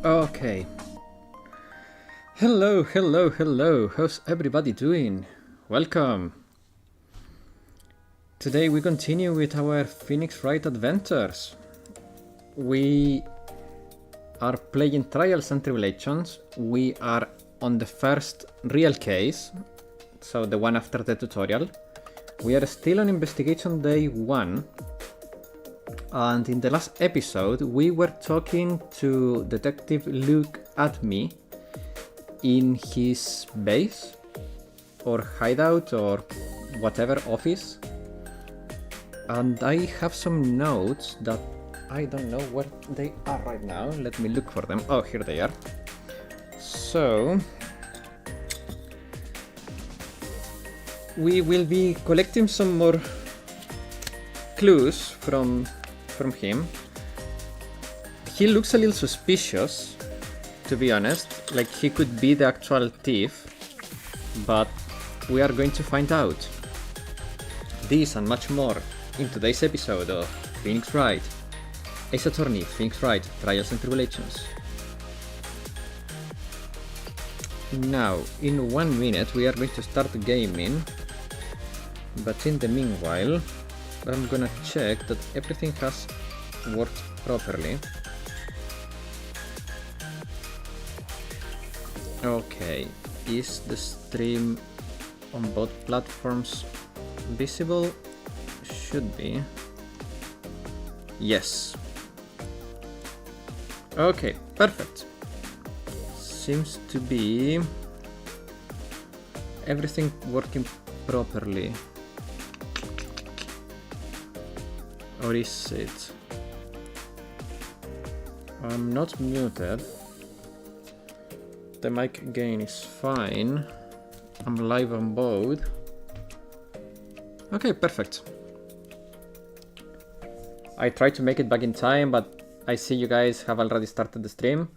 Okay. Hello, hello, hello. How's everybody doing? Welcome. Today we continue with our Phoenix Wright adventures. We are playing Trials and Tribulations. We are on the first real case, so the one after the tutorial. We are still on investigation day 1. And in the last episode, we were talking to Detective Luke Adme in his base, or hideout, or whatever office. And I have some notes that I don't know where they are right now. Let me look for them. Oh, here they are. So, we will be collecting some more clues from him. He looks a little suspicious, to be honest, like he could be the actual thief, but we are going to find out. This and much more in today's episode of Phoenix Wright, Ace Attorney, Phoenix Wright, Trials and Tribulations. Now, in 1 minute we are going to start gaming, but in the meanwhile I'm gonna check that everything has worked properly. Okay, is the stream on both platforms visible? Should be. Yes. Okay, perfect. Seems to be everything working properly. Or is it? I'm not muted. The mic gain is fine. I'm live on both. Okay, perfect. I tried to make it back in time, but I see you guys have already started the stream.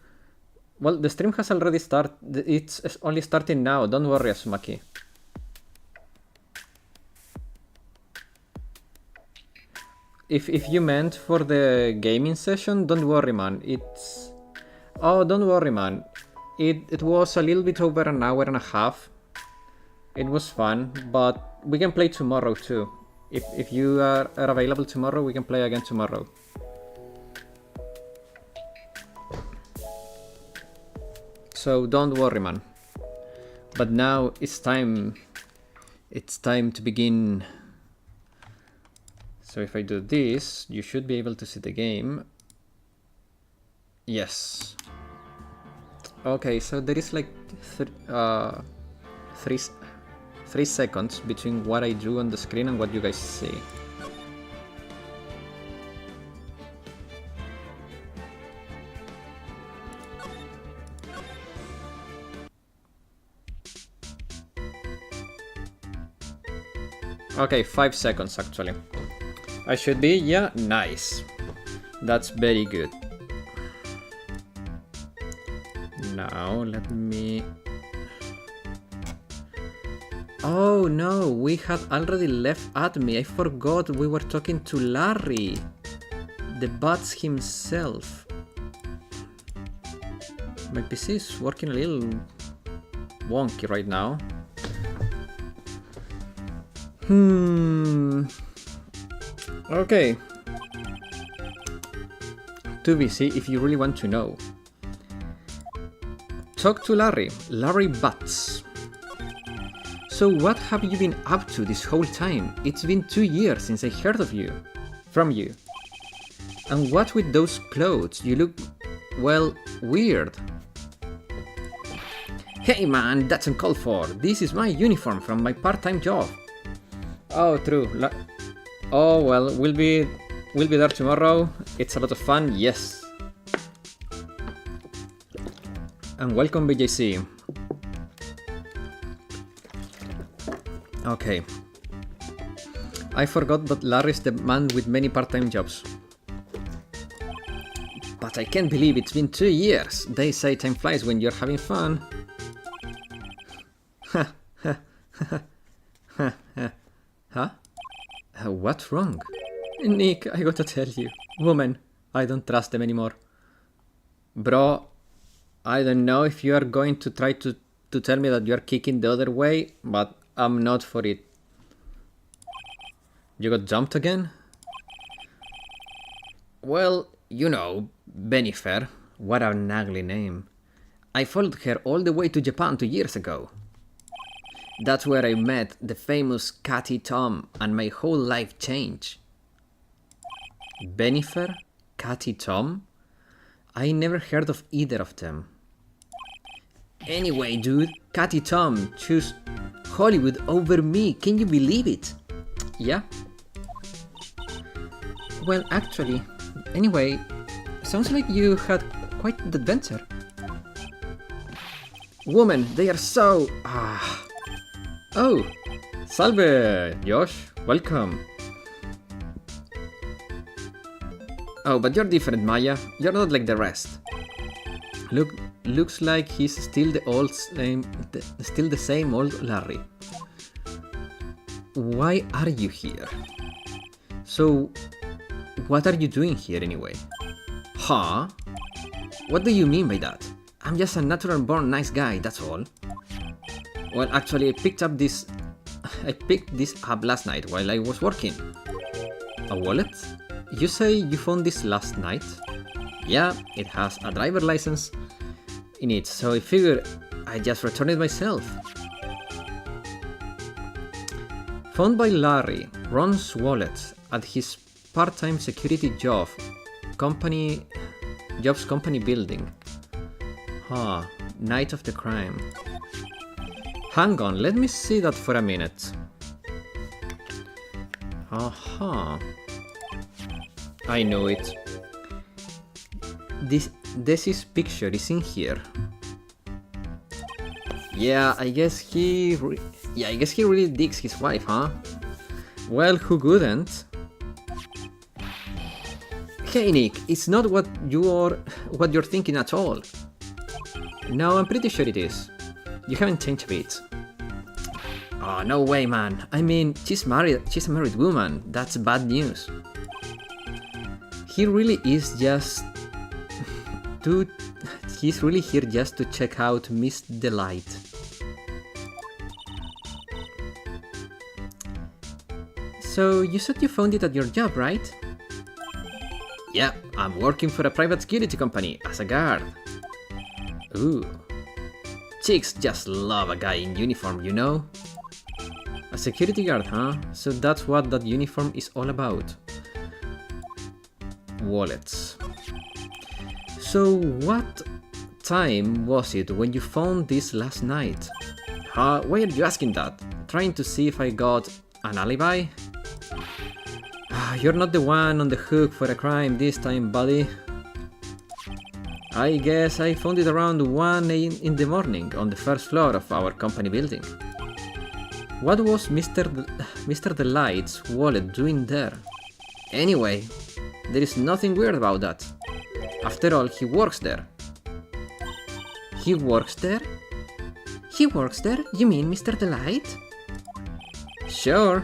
Well, the stream has already started. It's only starting now. Don't worry, Asumaki. If you meant for the gaming session, don't worry, man. It's... Oh, don't worry, man. It was a little bit over an hour and a half. It was fun, but we can play tomorrow too. If you are available tomorrow, we can play again tomorrow. So don't worry, man. But now it's time. It's time to begin. So if I do this, you should be able to see the game. Yes. Okay, so there is like 3 seconds between what I do on the screen and what you guys see. Okay, 5 seconds actually. I should be, yeah, nice. That's very good. Now, let me... Oh no, we had already left Adme. I forgot we were talking to Larry, the bots himself. My PC is working a little wonky right now. Okay. Too busy if you really want to know. Talk to Larry Butts. So what have you been up to this whole time? It's been 2 years since I heard from you. And what with those clothes? You look, well, weird. Hey man, that's uncalled for. This is my uniform from my part-time job. Oh, true. Oh well, we'll be there tomorrow. It's a lot of fun, yes. And welcome, BJC. Okay. I forgot that Larry's the man with many part-time jobs. But I can't believe it's been 2 years. They say time flies when you're having fun. Huh? What's wrong? Nick, I gotta tell you. Woman, I don't trust them anymore. Bro, I don't know if you are going to try to tell me that you are kicking the other way, but I'm not for it. You got jumped again? Well, you know, Benifer. What an ugly name. I followed her all the way to Japan 2 years ago. That's where I met the famous Catty Tom, and my whole life changed. Benifer? Catty Tom? I never heard of either of them. Anyway, dude, Catty Tom chose Hollywood over me. Can you believe it? Yeah? Well, actually, anyway, sounds like you had quite the adventure. Woman, they are so... Oh, salve, Josh. Welcome. Oh, but you're different, Maya. You're not like the rest. Looks like he's still the same old Larry. Why are you here? So, what are you doing here anyway? Huh? What do you mean by that? I'm just a natural-born nice guy, that's all. Well, actually, I picked this up last night while I was working. A wallet? You say you found this last night? Yeah, it has a driver license in it, so I figured I just returned it myself. Found by Larry, Ron's wallet at his part-time security company building. Night of the crime. Hang on, let me see that for a minute. I know it. This picture is in here. Yeah, I guess he really digs his wife, huh? Well, who wouldn't? Hey Nick, it's not what you're thinking at all. No, I'm pretty sure it is. You haven't changed a bit. Oh, no way, man. I mean, she's married. She's a married woman. That's bad news. He really is just he's really here just to check out Miss Delight. So, you said you found it at your job, right? Yeah, I'm working for a private security company as a guard. Ooh. Chicks just love a guy in uniform, you know? A security guard, huh? So that's what that uniform is all about. Wallets. So what time was it when you found this last night? Why are you asking that? Trying to see if I got an alibi? You're not the one on the hook for a crime this time, buddy. I guess I found it around 1 in the morning on the first floor of our company building. What was Mr. Delight's wallet doing there? Anyway, there is nothing weird about that. After all, he works there. He works there? He works there? You mean Mr. Delight? Sure.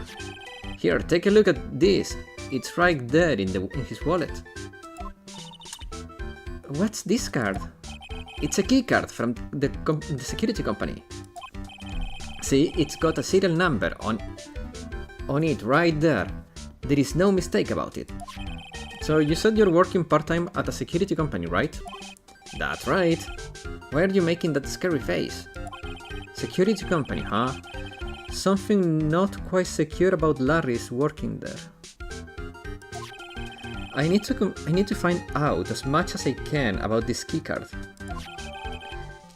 Here, take a look at this. It's right there in his wallet. What's this card? It's a key card from the security company. See, it's got a serial number on it right there. There is no mistake about it. So you said you're working part-time at a security company, right? That's right. Why are you making that scary face? Security company, huh? Something not quite secure about Larry's working there. I need to find out as much as I can about this keycard.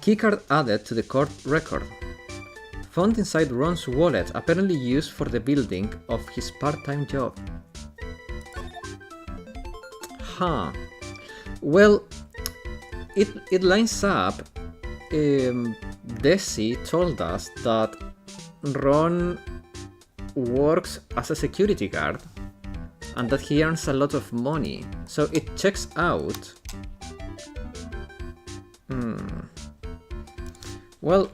Keycard added to the court record. Found inside Ron's wallet, apparently used for the building of his part-time job. Well, it lines up. Desi told us that Ron works as a security guard and that he earns a lot of money, so it checks out. Well,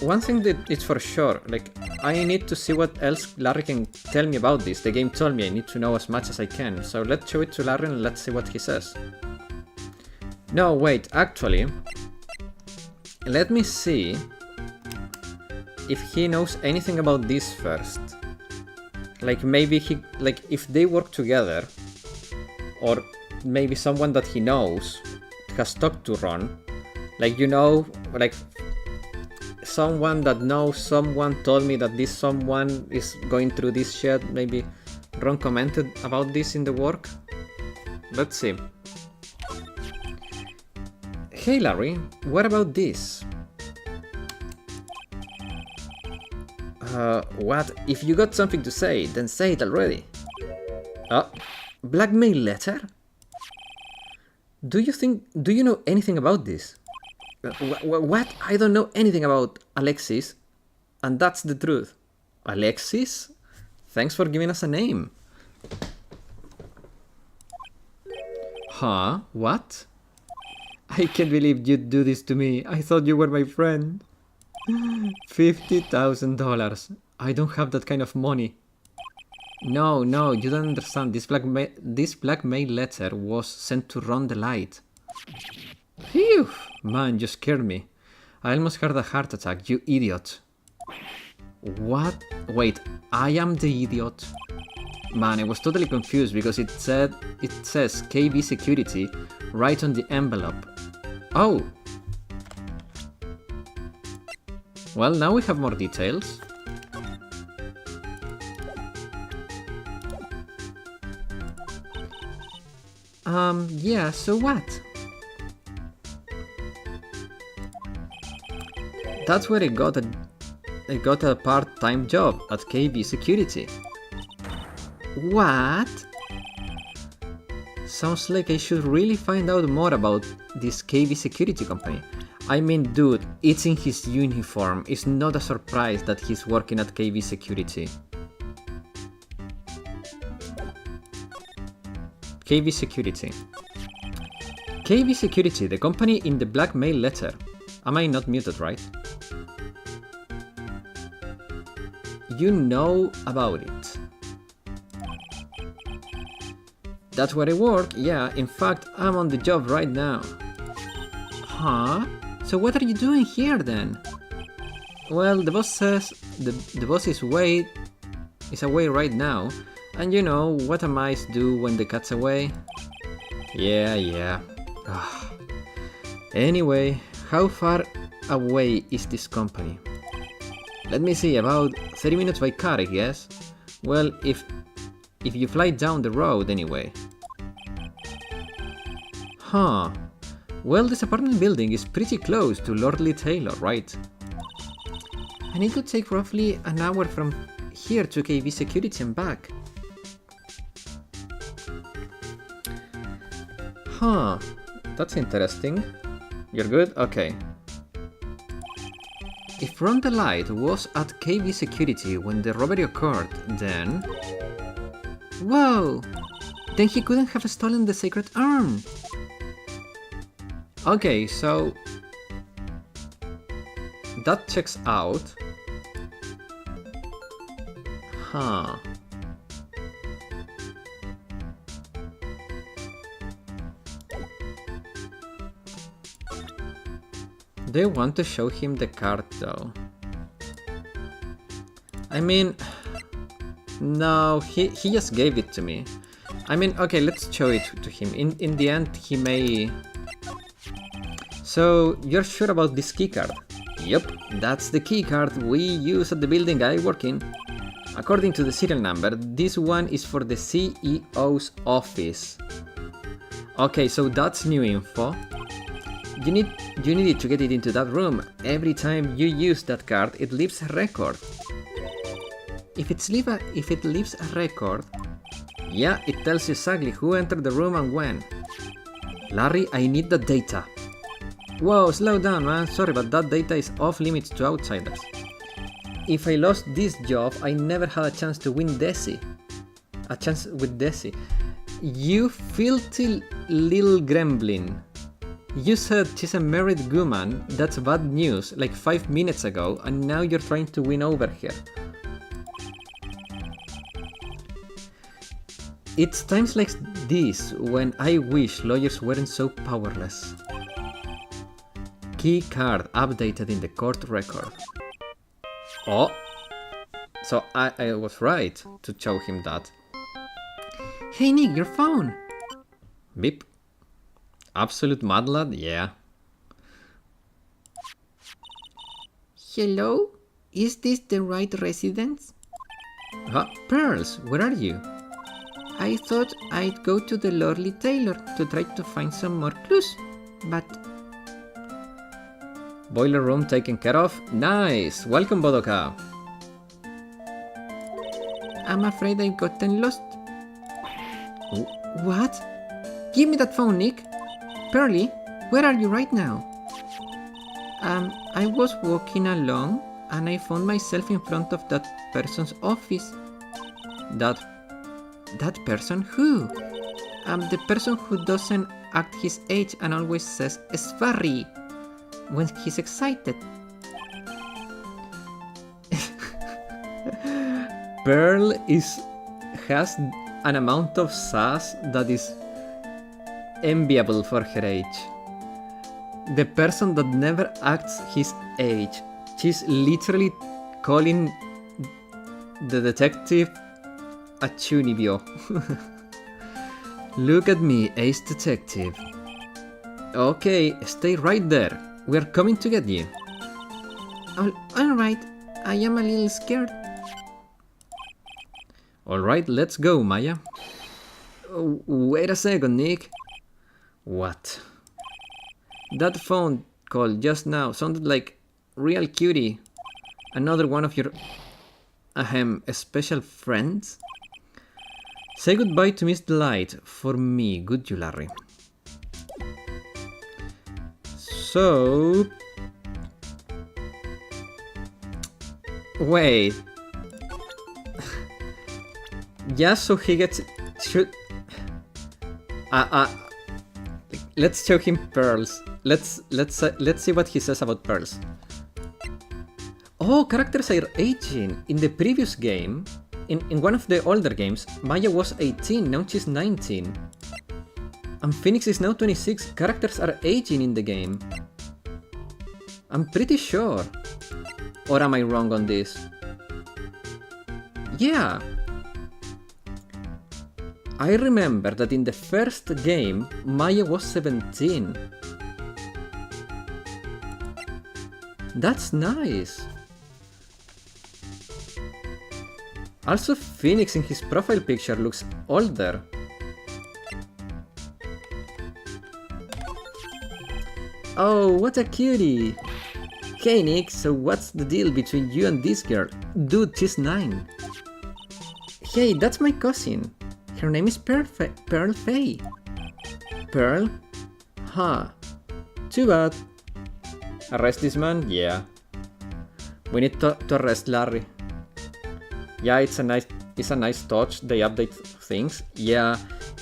one thing that it's for sure, like, I need to see what else Larry can tell me about this. The game told me I need to know as much as I can, so let's show it to Larry and let's see what he says. No, wait, actually, Let me see if he knows anything about this first. Like maybe if they work together, or maybe someone that he knows has talked to Ron. Like, you know, like someone that knows someone told me that this someone is going through this shit. Maybe Ron commented about this in the work. Let's see. Hey Larry, what about this? What? If you got something to say, then say it already. Blackmail letter? Do you know anything about this? What? I don't know anything about Alexis, and that's the truth. Alexis? Thanks for giving us a name. Huh? What? I can't believe you'd do this to me. I thought you were my friend. $50,000. I don't have that kind of money. No, you don't understand. This blackmail letter was sent to Ron the Light. Phew! Man, you scared me. I almost had a heart attack, you idiot. What? Wait, I am the idiot? Man, I was totally confused because it says KB Security right on the envelope. Oh! Well, now we have more details. Yeah, so what? That's where I got a part-time job at KB Security. What? Sounds like I should really find out more about this KB Security company. I mean, dude, it's in his uniform. It's not a surprise that he's working at KB Security. KB Security. KB Security, the company in the blackmail letter. Am I not muted, right? You know about it. That's where I work, yeah. In fact, I'm on the job right now. Huh? So what are you doing here then? Well, the boss says the boss is away right now, and you know what a mice do when the cat's away. Yeah. Anyway, how far away is this company? Let me see, about 30 minutes by car, I guess. Well, if you fly down the road anyway. Huh. Well, this apartment building is pretty close to Lordly Taylor, right? And it could take roughly an hour from here to KB Security and back. Huh. That's interesting. You're good? Okay. If Ron the Light was at KB Security when the robbery occurred, then... Whoa! Then he couldn't have stolen the sacred urn! Okay, so... that checks out. Huh. They want to show him the card though. I mean... no, he just gave it to me. I mean, okay, let's show it to him. In the end, he may... So, you're sure about this keycard? Yep, that's the keycard we use at the building I work in. According to the serial number, this one is for the CEO's office. Okay, so that's new info. You need it to get it into that room. Every time you use that card, it leaves a record. If it leaves a record, yeah, it tells you exactly who entered the room and when. Larry, I need the data. Whoa, slow down, man. Sorry, but that data is off limits to outsiders. If I lost this job, I never had a chance to win Desi. A chance with Desi. You filthy little gremlin. You said she's a married woman. That's bad news, like 5 minutes ago, and now you're trying to win over her. It's times like this when I wish lawyers weren't so powerless. Key card updated in the court record. Oh, so I was right to show him that. Hey Nick, your phone! Beep. Absolute mad lad, yeah. Hello? Is this the right residence? Pearls, where are you? I thought I'd go to the Lordly Tailor to try to find some more clues, but... Boiler room taken care of? Nice! Welcome, Bodoka! I'm afraid I've gotten lost. What? Give me that phone, Nick! Pearly, where are you right now? I was walking along and I found myself in front of that person's office. That person who? The person who doesn't act his age and always says "Sfarry" when he's excited. Pearl has an amount of sass that is enviable for her age. The person that never acts his age. She's literally calling the detective a chunibyo. Look at me, ace detective. Okay, stay right there. We're coming to get you. Alright, I am a little scared. Alright, let's go, Maya. Wait a second, Nick. What? That phone call just now sounded like real cutie. Another one of your special friends? Say goodbye to Miss Delight for me, good you, Larry. So... Wait. Just so he gets... Let's show him Pearls. Let's see what he says about Pearls. Oh, characters are aging. In the previous game, in one of the older games, Maya was 18, now she's 19. And Phoenix is now 26. Characters are aging in the game. I'm pretty sure. Or am I wrong on this? Yeah. I remember that in the first game, Maya was 17. That's nice. Also, Phoenix in his profile picture looks older. Oh, what a cutie! Hey Nick, so what's the deal between you and this girl? Dude, she's 9. Hey, that's my cousin. Her name is Pearl Faye. Pearl? Huh. Too bad. Arrest this man? Yeah. We need to arrest Larry. Yeah, it's a nice touch. They update things. Yeah,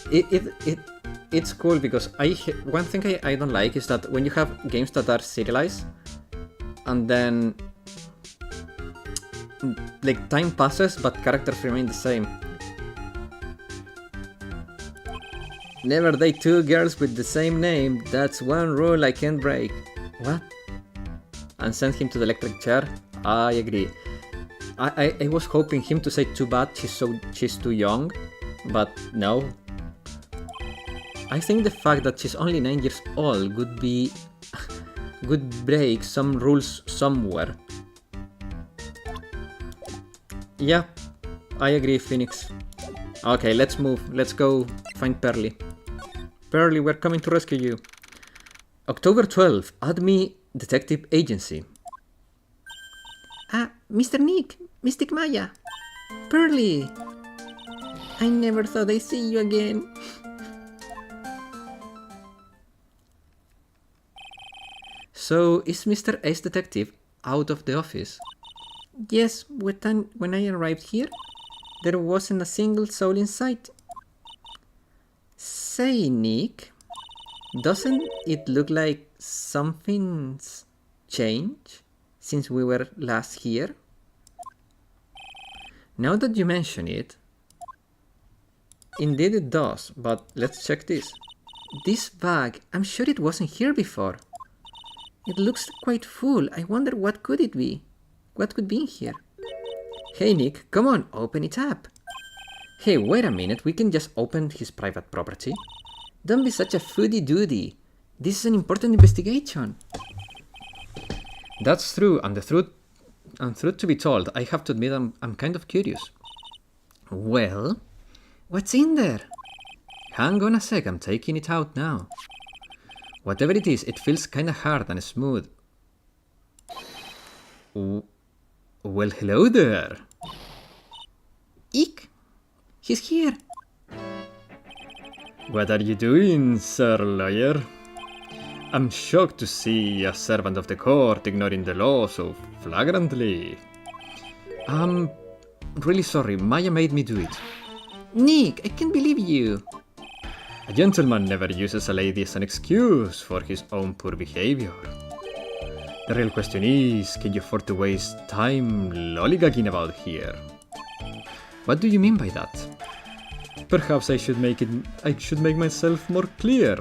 it's cool because one thing I don't like is that when you have games that are serialized, and then like time passes but characters remain the same. Never date two girls with the same name. That's one rule I can't break. What? And send him to the electric chair? I agree. I was hoping him to say too bad, she's too young, but no. I think the fact that she's only 9 years old would break some rules somewhere. Yeah, I agree, Phoenix. Okay, let's move. Let's go find Pearly. Pearly, we're coming to rescue you. October 12th, add me Detective Agency. Mr. Nick, Mystic Maya, Pearly. I never thought I'd see you again. So, is Mr. Ace Detective out of the office? Yes, when I arrived here, there wasn't a single soul in sight. Say, Nick, doesn't it look like something's changed since we were last here? Now that you mention it, indeed it does, but let's check this. This bag, I'm sure it wasn't here before. It looks quite full. I wonder what could it be? What could be in here? Hey Nick, come on, open it up. Hey, wait a minute, we can just open his private property? Don't be such a foodie-doodie. This is an important investigation. That's true, and truth to be told, I have to admit I'm kind of curious. Well, what's in there? Hang on a sec, I'm taking it out now. Whatever it is, it feels kinda hard and smooth. Well, hello there. Eek! He's here. What are you doing, Sir Lawyer? I'm shocked to see a servant of the court ignoring the law so flagrantly. I'm really sorry, Maya made me do it. Nick, I can't believe you. A gentleman never uses a lady as an excuse for his own poor behavior. The real question is, can you afford to waste time lollygagging about here? What do you mean by that? Perhaps I should make myself more clear.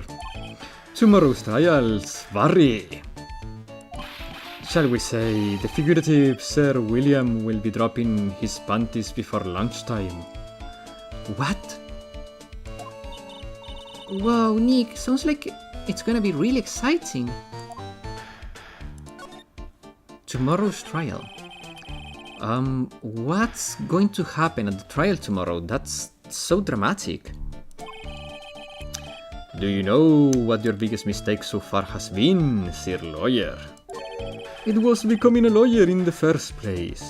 Tomorrow's trials vary. Shall we say the figurative Sir William will be dropping his panties before lunchtime. What? Wow, Nick, sounds like it's gonna be really exciting. Tomorrow's trial. What's going to happen at the trial tomorrow? That's so dramatic. Do you know what your biggest mistake so far has been, Sir Lawyer? It was becoming a lawyer in the first place.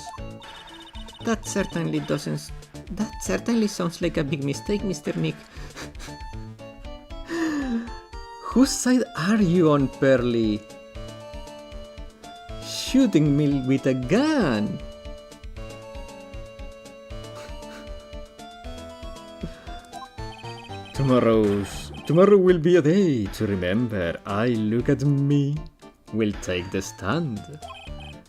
That certainly sounds like a big mistake, Mr. Nick. Whose side are you on, Pearly? Shooting me with a gun. Tomorrow will be a day to remember. I look at me, will take the stand.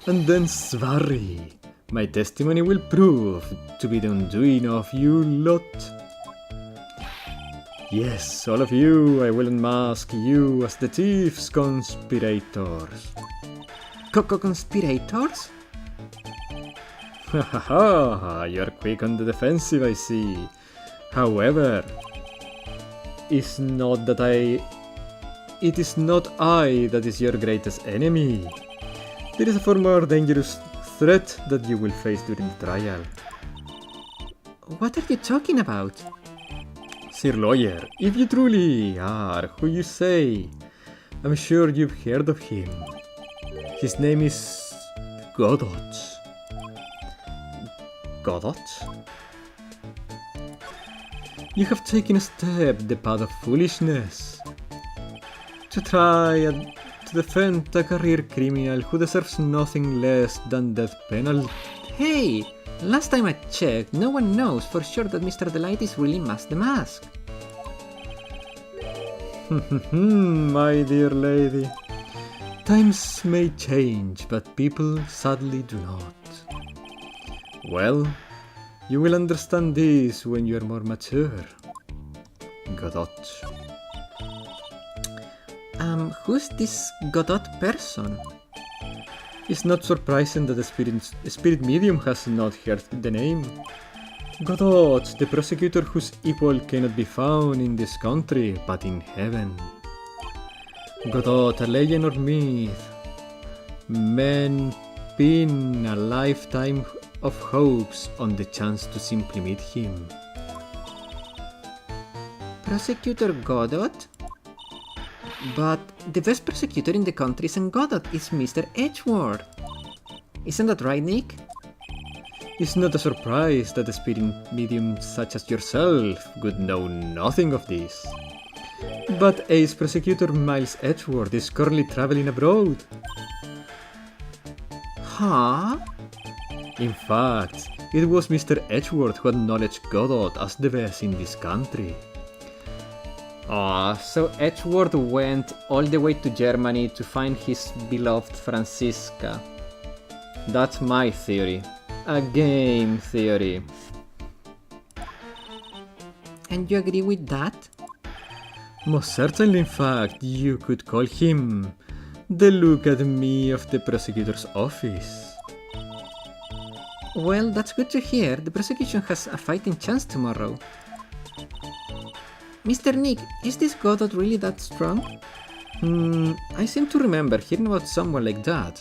And then Svari, my testimony will prove to be the undoing of you lot. Yes, all of you, I will unmask you as the thieves conspirators. Conspirators? Ha ha ha, you're quick on the defensive, I see. However, it is not I that is your greatest enemy. There is a far more dangerous threat that you will face during the trial. What are you talking about? Sir Lawyer, if you truly are who you say, I'm sure you've heard of him. His name is Godot. Godot? You have taken a step the path of foolishness. To try and to defend a career criminal who deserves nothing less than death penalty. Hey! Last time I checked, no one knows for sure that Mr. Delight is really Mask the Mask. My dear lady. Times may change, but people sadly do not. Well, you will understand this when you are more mature. Godot. Who's this Godot person? It's not surprising that the spirit medium has not heard the name. Godot, the prosecutor whose equal cannot be found in this country, but in heaven. Godot, a legend or myth. Men pin a lifetime of hopes on the chance to simply meet him. Prosecutor Godot? But the best prosecutor in the country isn't Godot, it's Mr. Edgeworth. Isn't that right, Nick? It's not a surprise that a spirit medium such as yourself would know nothing of this. But Ace Prosecutor Miles Edgeworth is currently traveling abroad. Huh? In fact, it was Mr. Edgeworth who acknowledged Godot as the best in this country. So Edgeworth went all the way to Germany to find his beloved Franziska. That's my theory. A game theory. And you agree with that? Most certainly, in fact, you could call him The look at me of the prosecutor's office. Well, that's good to hear. The prosecution has a fighting chance tomorrow. Mr. Nick, is this Godot really that strong? I seem to remember hearing about someone like that.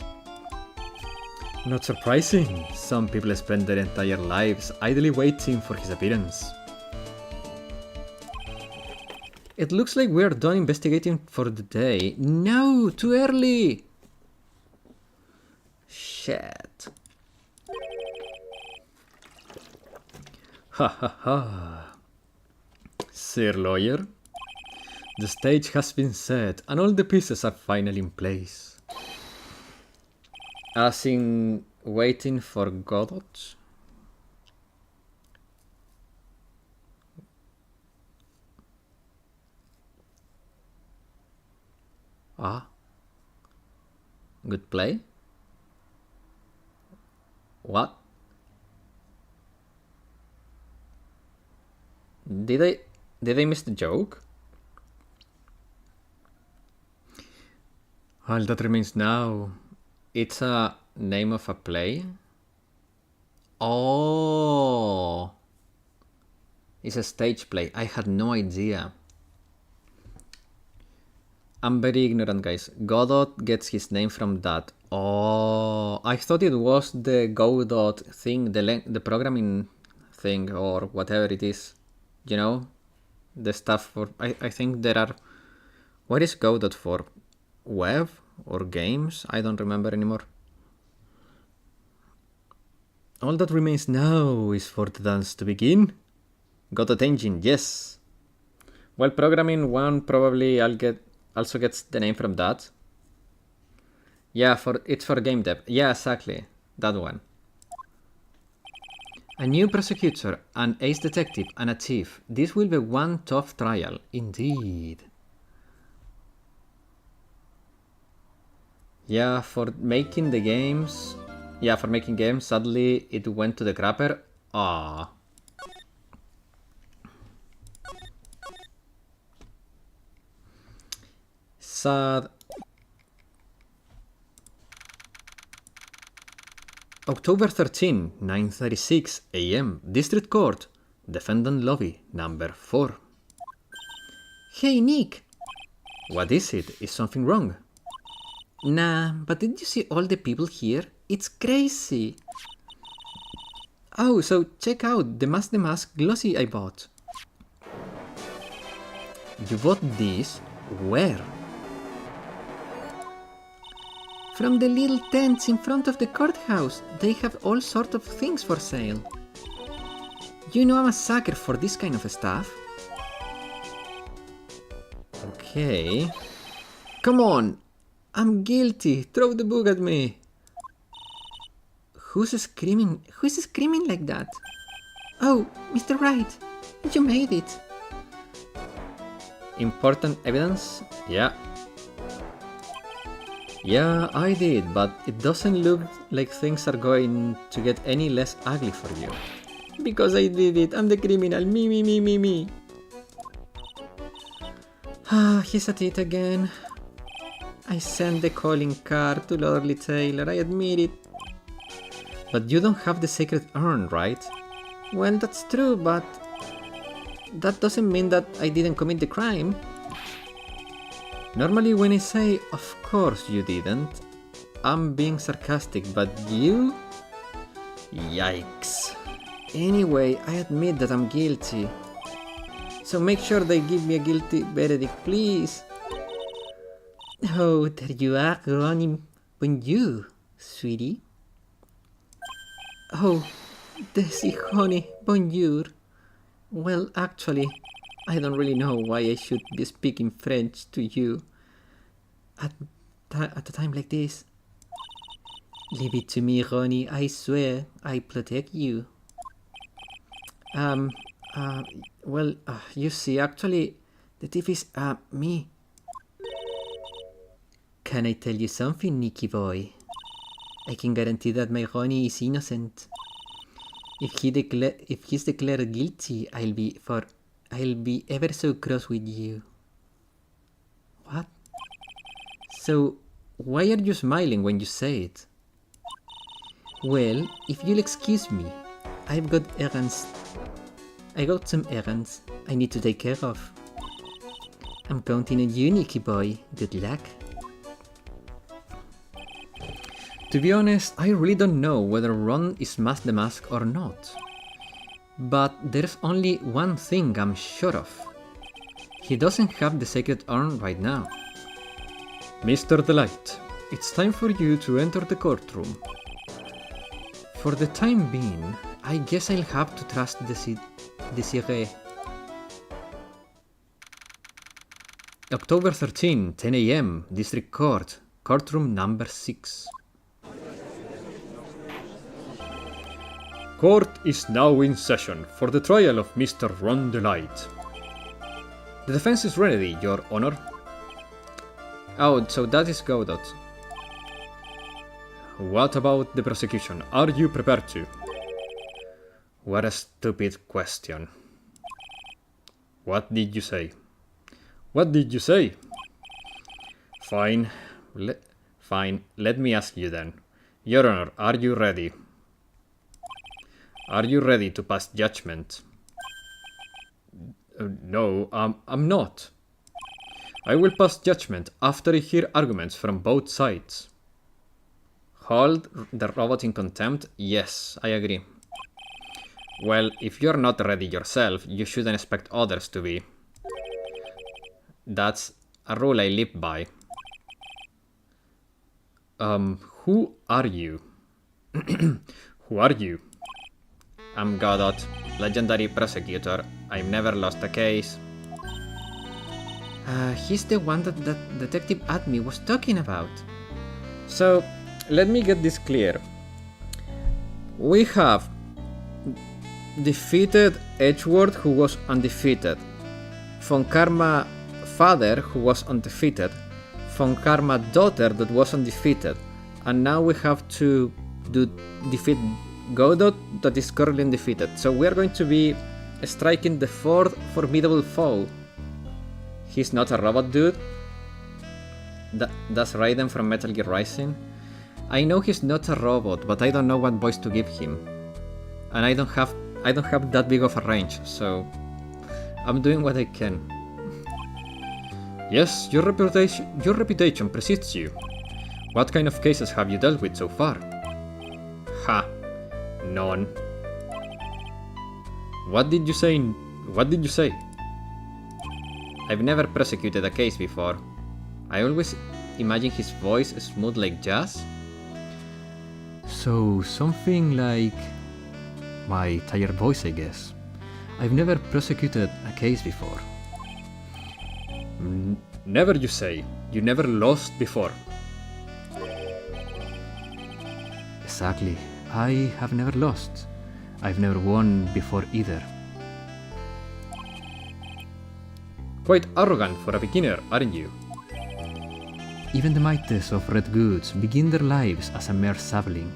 Not surprising. Some people spend their entire lives idly waiting for his appearance. It looks like we're done investigating for the day. No, too early! Shit. Ha ha ha. Sir Lawyer, the stage has been set and all the pieces are finally in place. As in waiting for Godot? Ah. Good play? What? Did I miss the joke? All that remains now. It's a name of a play? Oh! It's a stage play. I had no idea. I'm very ignorant, guys. Godot gets his name from that. Oh, I thought it was the Godot thing, the programming thing or whatever it is. You know? The stuff for... I think there are... What is Godot for? Web? Or games? I don't remember anymore. All that remains now is for the dance to begin. Godot engine, yes. Well, programming one probably also gets the name from that. Yeah, it's for game dev. Yeah, exactly. That one. A new prosecutor, an ace detective, and a chief. This will be one tough trial, indeed. Yeah, for making games, sadly it went to the crapper. Ah. Sad. October 13, 9:36 a.m. District Court. Defendant Lobby, number 4. Hey, Nick! What is it? Is something wrong? Nah, but did you see all the people here? It's crazy! Oh, so check out the Mask glossy I bought. You bought this? Where? From the little tents in front of the courthouse. They have all sorts of things for sale. You know I'm a sucker for this kind of stuff. Okay. Come on! I'm guilty! Throw the book at me! Who's screaming? Who's screaming like that? Oh, Mr. Wright! You made it! Important evidence? Yeah. Yeah, I did, but it doesn't look like things are going to get any less ugly for you. Because I did it! I'm the criminal! Me! Ah, he's at it again. I sent the calling card to Lordly Taylor, I admit it. But you don't have the sacred urn, right? Well, that's true, but that doesn't mean that I didn't commit the crime. Normally when I say, of course you didn't, I'm being sarcastic, but you? Yikes. Anyway, I admit that I'm guilty. So make sure they give me a guilty verdict, please. Oh, there you are, Ronnie. Bonjour, sweetie. Oh, Desi, honey, bonjour. Well, actually, I don't really know why I should be speaking French to you at a time like this. Leave it to me, Ronnie. I swear I protect you. You see, actually, the thief is, me. Can I tell you something, Nicky boy? I can guarantee that my Ronnie is innocent. If he's declared guilty, I'll be ever so cross with you. What? So, Why are you smiling when you say it? Well, if you'll excuse me, I got some errands I need to take care of. I'm counting on you, Nicky boy. Good luck. To be honest, I really don't know whether Ron is Mask the Mask or not. But there's only one thing I'm sure of. He doesn't have the sacred urn right now. Mr. Delight, it's time for you to enter the courtroom. For the time being, I guess I'll have to trust Desiree. October 13, 10 AM, District Court, courtroom number 6. Court is now in session for the trial of Mr. Ron Delight. The defense is ready, Your Honor. Oh, so that is Godot. What about the prosecution? Are you prepared to? What a stupid question. What did you say? What did you say? Fine. Fine. Let me ask you then. Your Honor, are you ready? Are you ready to pass judgment? No, I'm not. I will pass judgment after I hear arguments from both sides. Hold the robot in contempt? Yes, I agree. Well, if you're not ready yourself, you shouldn't expect others to be. That's a rule I live by. Who are you? Who are you? I'm Godot, legendary prosecutor. I've never lost a case. He's the one that Detective Admi was talking about. So, let me get this clear. We have defeated Edgeworth, who was undefeated. Von Karma father, who was undefeated. Von Karma daughter, that was undefeated. And now we have to defeat Godot, that is currently undefeated. So we are going to be striking the fourth formidable foe. He's not a robot, dude. That's Raiden from Metal Gear Rising. I know he's not a robot, but I don't know what voice to give him. And I don't have that big of a range, so I'm doing what I can. Yes, your reputation precedes you. What kind of cases have you dealt with so far? Ha. None. What did you say? What did you say? I've never prosecuted a case before. I always imagine his voice smooth like jazz. So, something like my tired voice, I guess. I've never prosecuted a case before. Never, you say. You never lost before. Exactly. I have never lost. I've never won before either. Quite arrogant for a beginner, aren't you? Even the mightiest of Red Goods begin their lives as a mere sapling.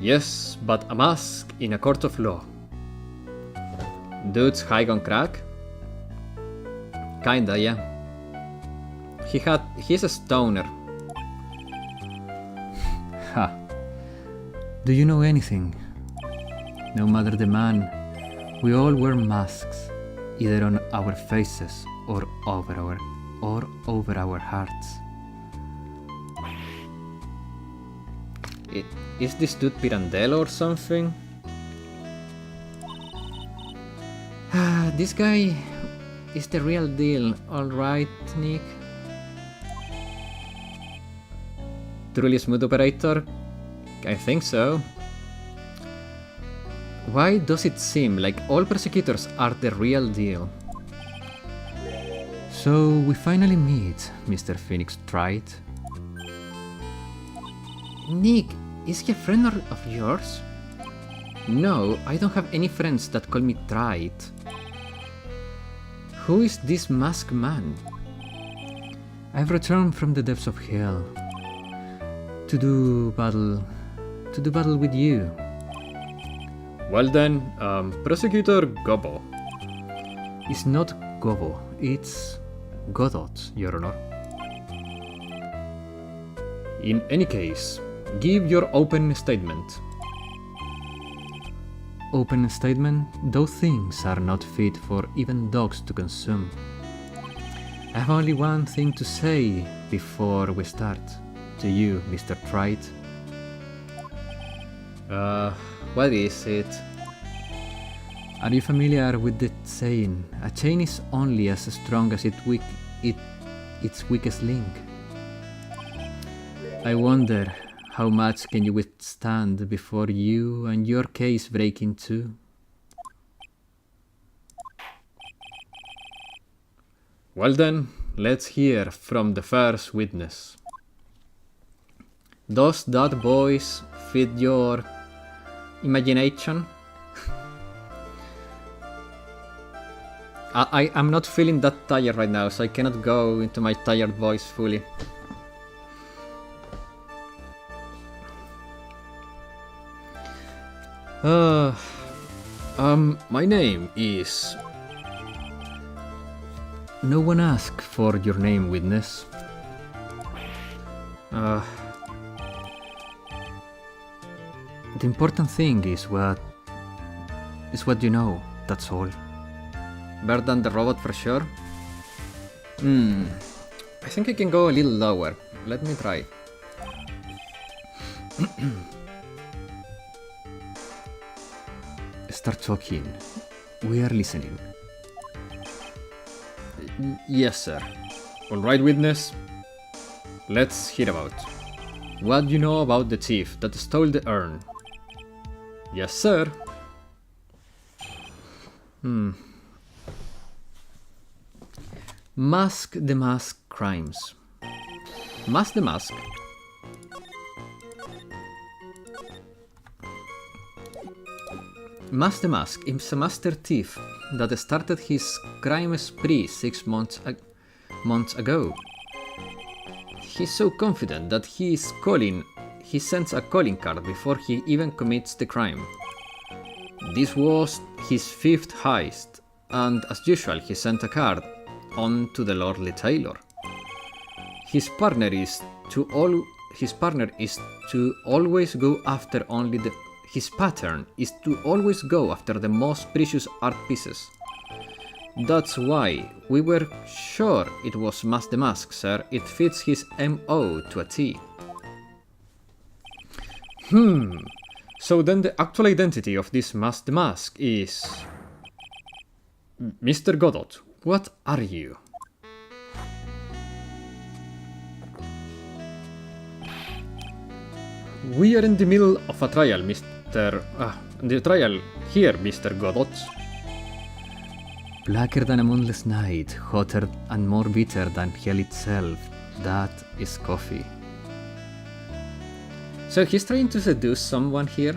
Yes, but a mask in a court of law. Dude's high on crack? Kinda, yeah. He's a stoner. Ha. Do you know anything? No matter the man, we all wear masks, either on our faces or over our hearts. Is this dude Pirandello or something? This guy is the real deal, alright, Nick? Truly smooth operator? I think so. Why does it seem like all prosecutors are the real deal? So we finally meet, Mr. Phoenix Wright. Nick, is he a friend of yours? No, I don't have any friends that call me Wright. Who is this masked man? I've returned from the depths of hell to do battle with you. Well then, Prosecutor Gobbo. It's not Gobbo, it's Godot, Your Honor. In any case, give your opening statement. Opening statement? Those things are not fit for even dogs to consume. I have only one thing to say before we start. To you, Mr. Wright. What is it? Are you familiar with the saying, a chain is only as strong as its weakest link? I wonder, how much can you withstand before you and your case break in two? Well then, let's hear from the first witness. Does that voice fit your imagination? I'm not feeling that tired right now, so I cannot go into my tired voice fully. My name is... No one asked for your name, witness. The important thing is what you know, that's all. Better than the robot for sure. I think I can go a little lower. Let me try. Start talking. We are listening. Yes, sir. Alright, witness. Let's hear about. What do you know about the thief that stole the urn? Yes, sir. Mask the Mask crimes. Mask the Mask. Mask the Mask is a master thief that started his crime spree 6 months ago. He's so confident that he sends a calling card before he even commits the crime. This was his 5th heist, and as usual he sent a card on to the lordly tailor. His partner is to always go after his pattern is to always go after the most precious art pieces. That's why we were sure it was Mask the Mask, sir. It fits his MO to a T. So then the actual identity of this Mask the Mask is... Mr. Godot, what are you? We are in the middle of a trial, the trial here, Mr. Godot. Blacker than a moonless night, hotter and more bitter than hell itself. That is coffee. So he's trying to seduce someone here?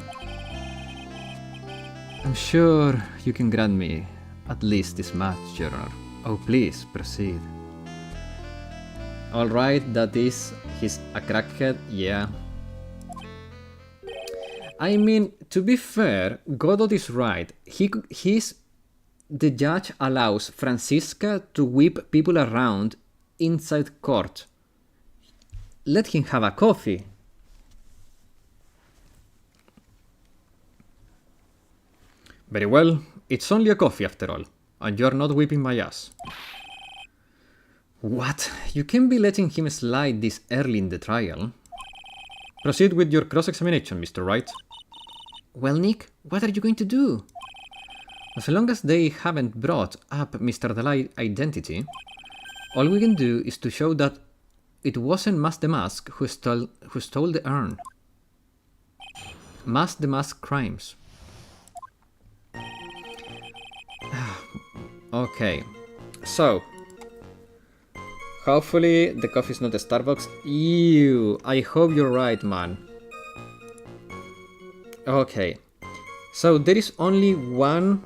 I'm sure you can grant me at least this much, Your Honor. Oh, please, proceed. Alright, that is... he's a crackhead, yeah. I mean, to be fair, Godot is right. The judge allows Francisca to whip people around inside court. Let him have a coffee. Very well, it's only a coffee after all, and you're not whipping my ass. What? You can't be letting him slide this early in the trial. Proceed with your cross-examination, Mr. Wright. Well, Nick, what are you going to do? As long as they haven't brought up Mr. Delight's identity, all we can do is to show that it wasn't Mask the Mask who stole the urn. Mask the Mask crimes. Okay, so hopefully the coffee is not a Starbucks. Ew, I hope you're right, man. Okay, so there is only one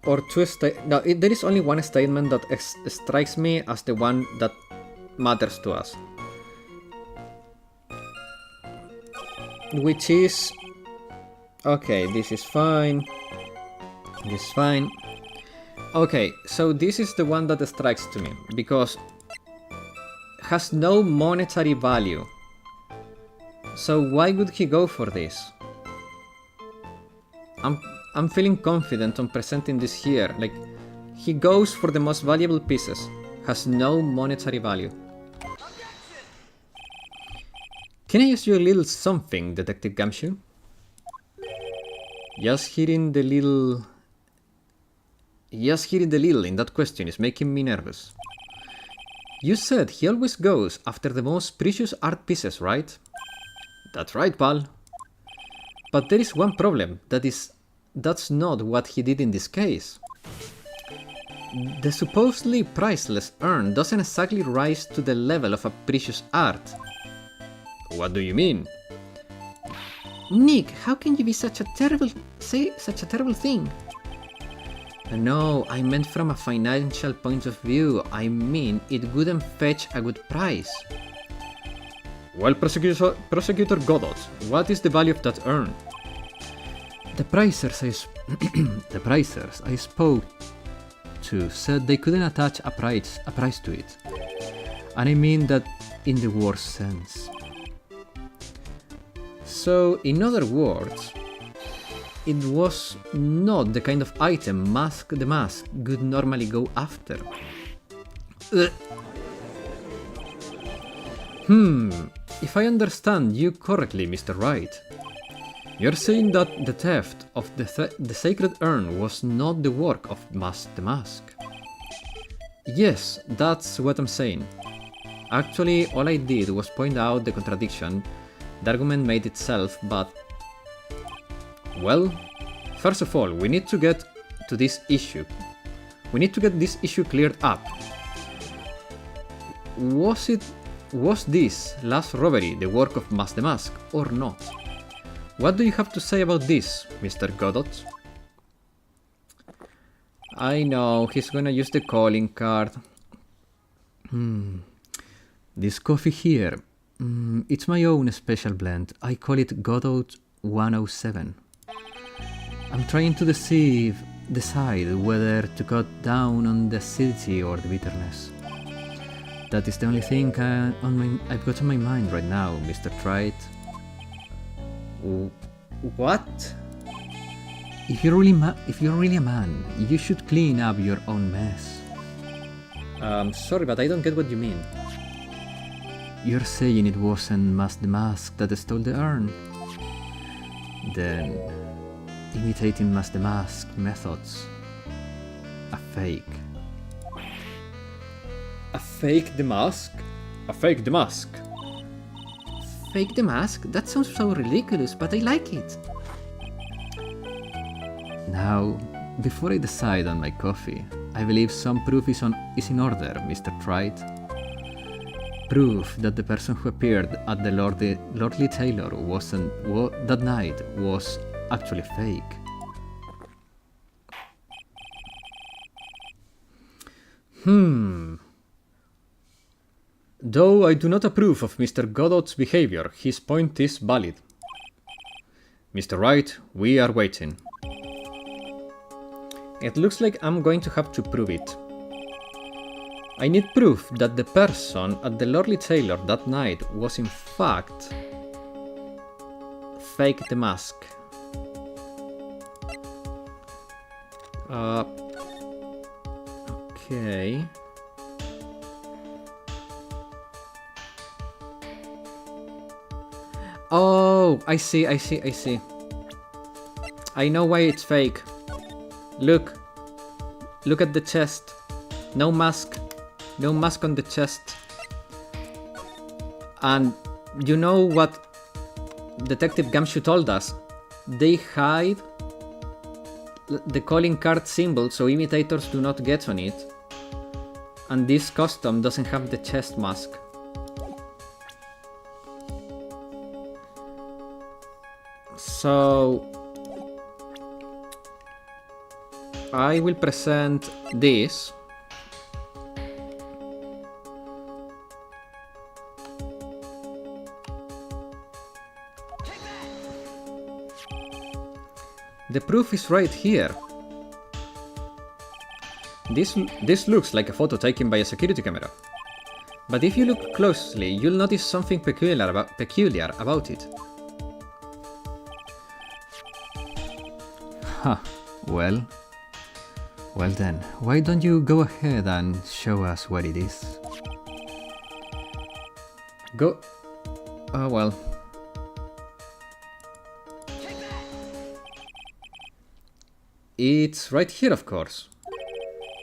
or two there is only one statement that strikes me as the one that matters to us, which is okay. This is fine. This is fine. Okay, so this is the one that strikes to me, because has no monetary value. So why would he go for this? I'm feeling confident on presenting this here. Like, he goes for the most valuable pieces. Has no monetary value. Can I ask you a little something, Detective Gumshoe? Just hearing the little in that question is making me nervous. You said he always goes after the most precious art pieces, right? That's right, pal. But there is one problem, that's not what he did in this case. The supposedly priceless urn doesn't exactly rise to the level of a precious art. What do you mean? Nick, how can you be such a terrible thing? No, I meant from a financial point of view. I mean, it wouldn't fetch a good price. Well, Prosecutor Godot, what is the value of that urn? The pricers I spoke to said they couldn't attach a price to it. And I mean that in the worst sense. So, in other words, it was not the kind of item the mask would normally go after. If I understand you correctly, Mr. Wright, you're saying that the theft of the sacred urn was not the work of the mask. Yes, that's what I'm saying. Actually, all I did was point out the contradiction. The argument made itself, but... Well, first of all, we need to get to this issue. We need to get this issue cleared up. Was this last robbery the work of the mask or not? What do you have to say about this, Mr. Godot? I know, he's gonna use the calling card. This coffee here, it's my own special blend. I call it Godot 107. I'm trying to decide whether to cut down on the acidity or the bitterness. That is the only thing I've got on my mind right now, Mr. Wright. What? If you're really a man, you should clean up your own mess. Sorry, but I don't get what you mean. You're saying it wasn't the mask that stole the urn? Then, imitating the mask methods. A fake. A fake the mask? A fake the mask? Fake the mask? That sounds so ridiculous, but I like it. Now, before I decide on my coffee, I believe some proof is in order, Mr. Wright. Proof that the person who appeared at the Lordly Taylor that night was actually fake. Though I do not approve of Mr. Godot's behavior, his point is valid. Mr. Wright, we are waiting. It looks like I'm going to have to prove it. I need proof that the person at the Lordly Taylor that night was in fact fake the mask. Okay. Oh, I see. I know why it's fake. Look at the chest. No mask on the chest. And you know what Detective Gumshoe told us? They hide the calling card symbol so imitators do not get on it. And this custom doesn't have the chest mask. So I will present this. The proof is right here. This looks like a photo taken by a security camera. But if you look closely, you'll notice something peculiar about it. Huh, well then, why don't you go ahead and show us what it is? Go... well... It's right here, of course.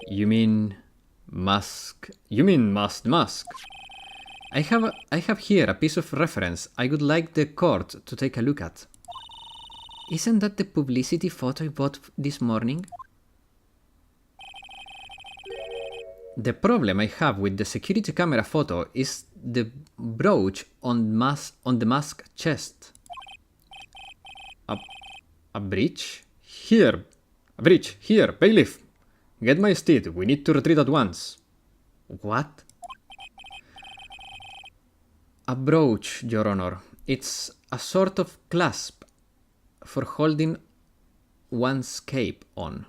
You mean... mask... You mean mask. I have here a piece of reference I would like the court to take a look at. Isn't that the publicity photo I bought this morning? The problem I have with the security camera photo is the brooch on the mask chest. A breach? Here! A breach! Here! Bailiff! Get my steed, we need to retreat at once. What? A brooch, Your Honor. It's a sort of clasp for holding one's cape on.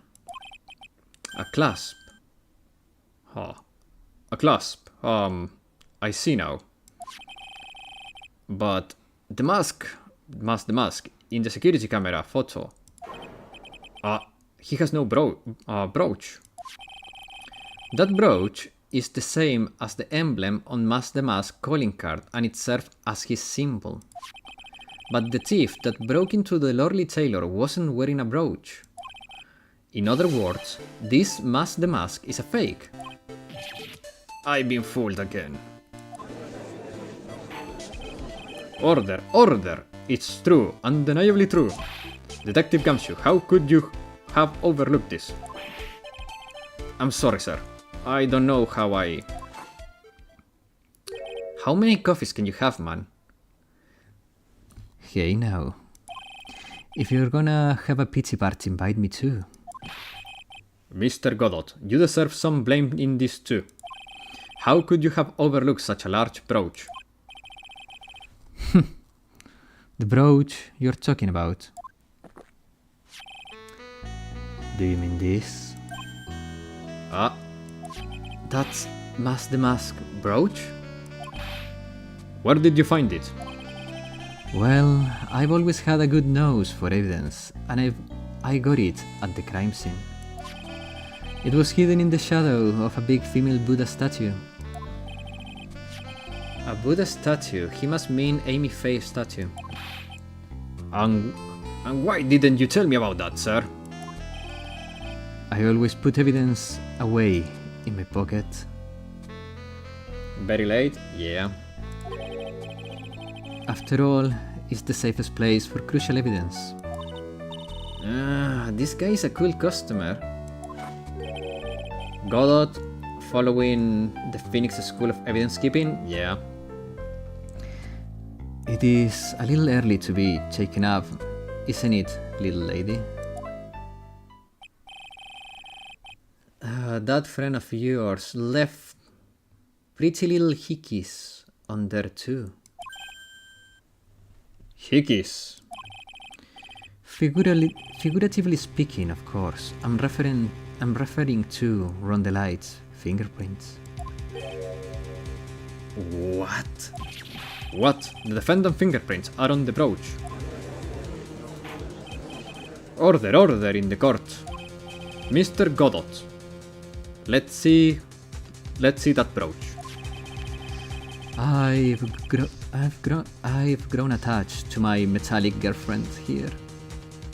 A clasp. Oh. A clasp. I see now. But the mask in the security camera photo. He has no brooch. That brooch is the same as the emblem on the Mask calling card, and it served as his symbol. But the thief that broke into the Lordly Tailor wasn't wearing a brooch. In other words, this the Mask is a fake. I've been fooled again. Order! Order! It's true, undeniably true. Detective Gumshoe, how could you have overlooked this? I'm sorry, sir. I don't know how I... How many coffees can you have, man? Hey now. If you're gonna have a pizza party, invite me too. Mr. Godot, you deserve some blame in this too. How could you have overlooked such a large brooch? The brooch you're talking about. Do you mean this? That's the Mask brooch? Where did you find it? Well, I've always had a good nose for evidence, and I got it at the crime scene. It was hidden in the shadow of a big female Buddha statue. A Buddha statue? He must mean Amy Faye's statue. And why didn't you tell me about that, sir? I always put evidence away in my pocket. Very late? Yeah. After all, it's the safest place for crucial evidence. This guy is a cool customer. Godot, following the Phoenix School of Evidence Keeping? Yeah. It is a little early to be taken up, isn't it, little lady? That friend of yours left pretty little hickeys on there too. Hickeys? Figuratively speaking, of course. I'm referring to Rondelight's fingerprints. What? What? The defendant fingerprints are on the brooch. Order in the court. Mr. Godot. Let's see that brooch. I've grown attached to my metallic girlfriend here.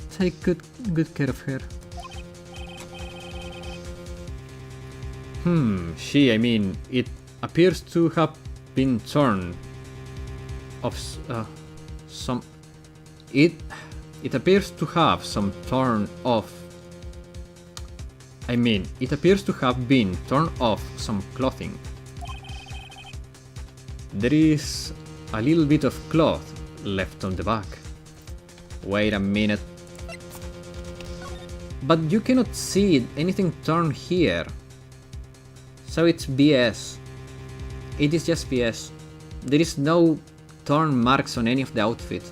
Take good care of her. It appears to have been torn of some. It appears to have some torn off. It appears to have been torn off some clothing. There is a little bit of cloth left on the back. Wait a minute. But you cannot see anything torn here. So it's BS. It is just BS. There is no torn marks on any of the outfit.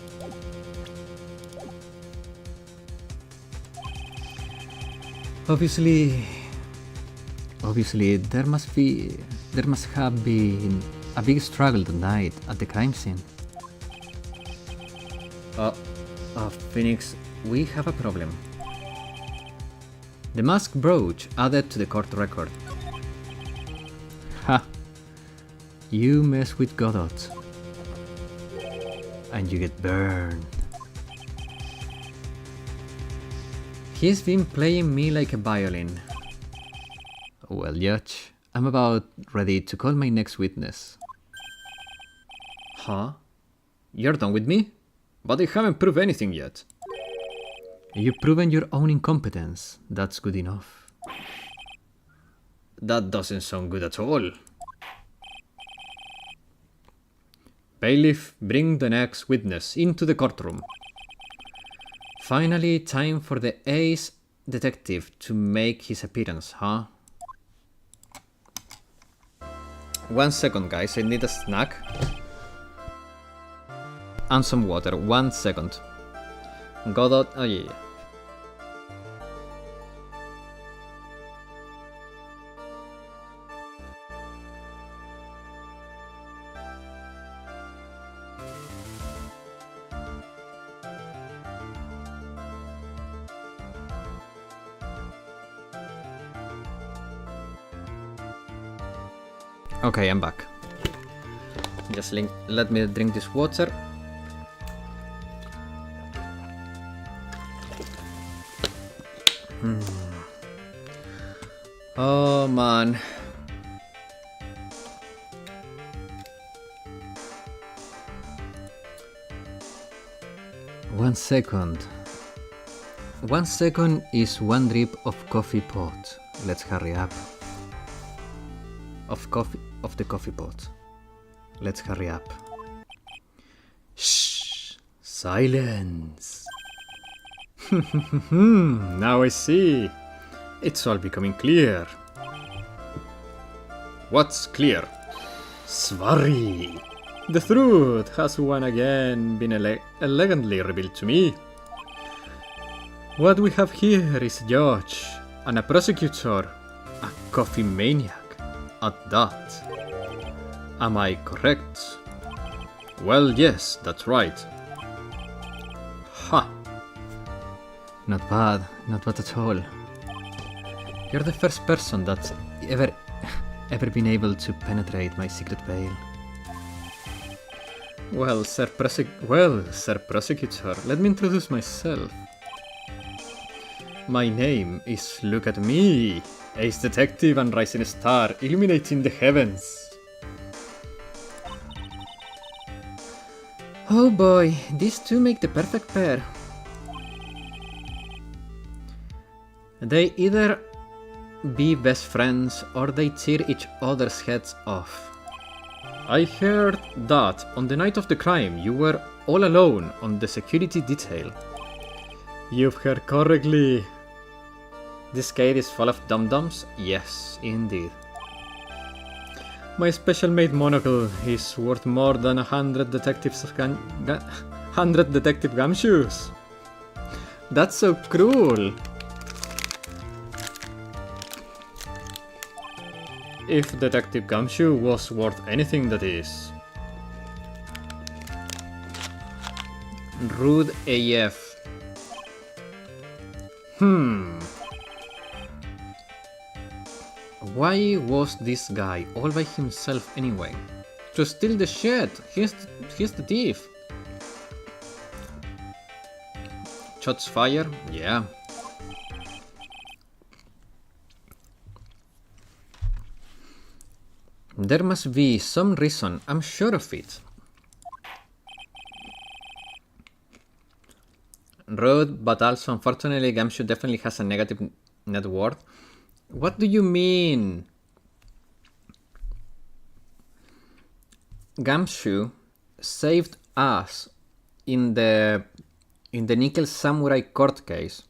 Obviously, Obviously, there must have been a big struggle tonight at the crime scene. Phoenix, we have a problem. The mask brooch added to the court record. Ha! You mess with Godot. And you get burned. He's been playing me like a violin. Well, Judge, I'm about ready to call my next witness. Huh? You're done with me? But I haven't proved anything yet. You've proven your own incompetence. That's good enough. That doesn't sound good at all. Bailiff, bring the next witness into the courtroom. Finally, time for the ace detective to make his appearance, huh? 1 second, guys, I need a snack. And some water, 1 second. Godot, oh yeah. Okay, I'm back. Just let me drink this water. Oh man. One second. 1 second is one drip of coffee pot. Let's hurry up. Of the coffee pot. Let's hurry up. Shh! Silence! Now I see. It's all becoming clear. What's clear? Svari! The truth has once again been elegantly revealed to me. What we have here is a judge and a prosecutor, a coffee maniac at that. Am I correct? Well, yes, that's right. Ha! Not bad at all. You're the first person that's ever been able to penetrate my secret veil. Well, Sir Prosecutor, let me introduce myself. My name is Look at Me, Ace Detective and Rising Star, illuminating the heavens. Oh boy, these two make the perfect pair. They either be best friends or they tear each other's heads off. I heard that on the night of the crime you were all alone on the security detail. You've heard correctly. This case is full of dum-dums? Yes, indeed. My special made monocle is worth more than 100 detective gumshoes. That's so cruel. If Detective Gumshoe was worth anything, that is. Rude AF. Why was this guy all by himself anyway? To steal the shit! He's the thief! Shots fire? Yeah. There must be some reason, I'm sure of it. Rude, but also unfortunately Gumshoe definitely has a negative net worth. What do you mean? Gumshoe saved us in the Nickel Samurai court case.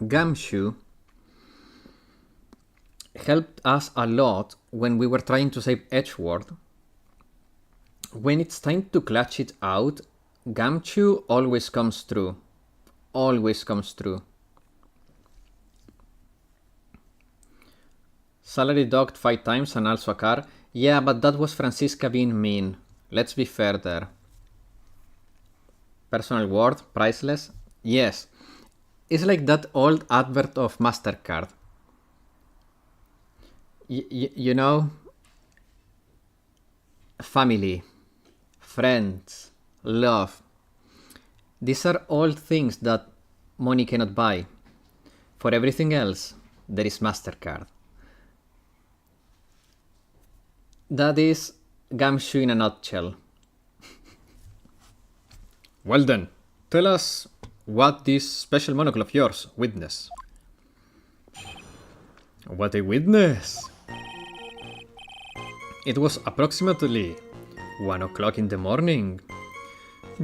Gumshoe helped us a lot when we were trying to save Edgeworth. When it's time to clutch it out, Gumshoe always comes through. Always comes through. Salary docked 5 times and also a car. Yeah, but that was Francisca being mean. Let's be fair there. Personal worth, priceless. Yes. It's like that old advert of MasterCard. You know? Family, friends, love. These are all things that money cannot buy. For everything else, there is MasterCard. That is Gumshoe in a nutshell. Well then, tell us what this special monocle of yours witness. What I witness? It was approximately 1 o'clock in the morning,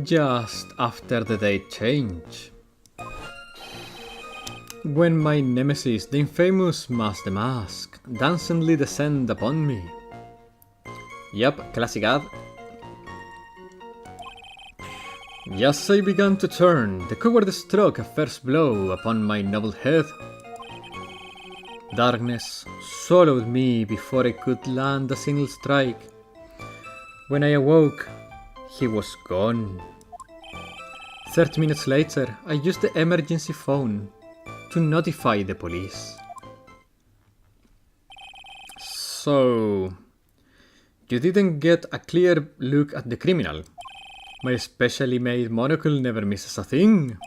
just after the date change, when my nemesis, the infamous Mask the Mask, dancingly descended upon me. Yup, classic ad. Just as I began to turn, the coward struck a first blow upon my noble head. Darkness swallowed me before I could land a single strike. When I awoke, he was gone. 30 minutes later, I used the emergency phone to notify the police. So, you didn't get a clear look at the criminal. My specially made monocle never misses a thing.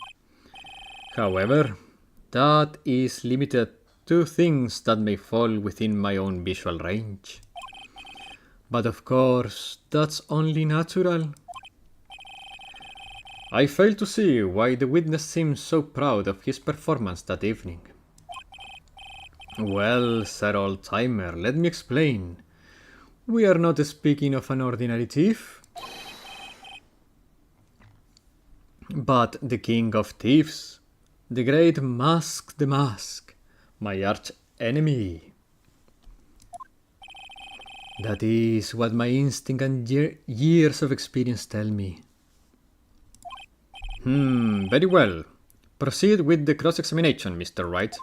However, that is limited to things that may fall within my own visual range. But of course, that's only natural. I fail to see why the witness seems so proud of his performance that evening. Well, Sir Old-Timer, let me explain. We are not speaking of an ordinary thief, but the king of thieves, the great Mask the Mask, my arch enemy. That is what my instinct and years of experience tell me. Very well. Proceed with the cross-examination, Mr. Wright.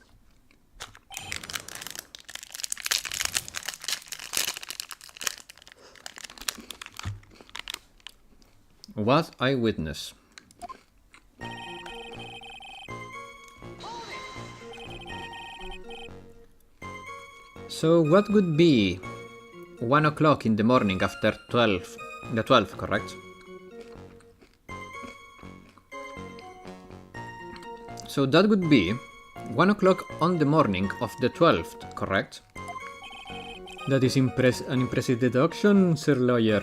What I witness. So what would be 1 o'clock in the morning after the 12th, correct? So that would be 1 o'clock on the morning of the 12th, correct? That is an impressive deduction, Sir Lawyer.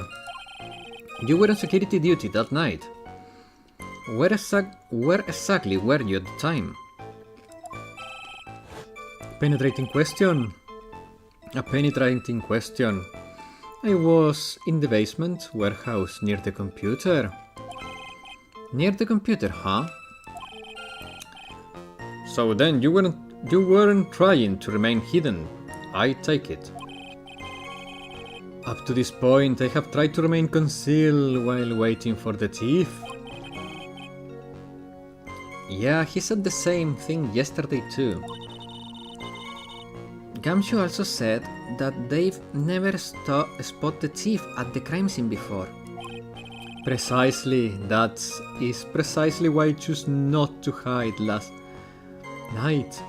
You were on security duty that night. Where exactly were you at the time? Penetrating question. A penetrating question. I was in the basement warehouse near the computer. Near the computer, huh? So then you weren't trying to remain hidden, I take it. Up to this point, I have tried to remain concealed while waiting for the thief. Yeah, he said the same thing yesterday too. Gumshoe also said that they've never spotted the thief at the crime scene before. Precisely, that is precisely why I choose not to hide last night.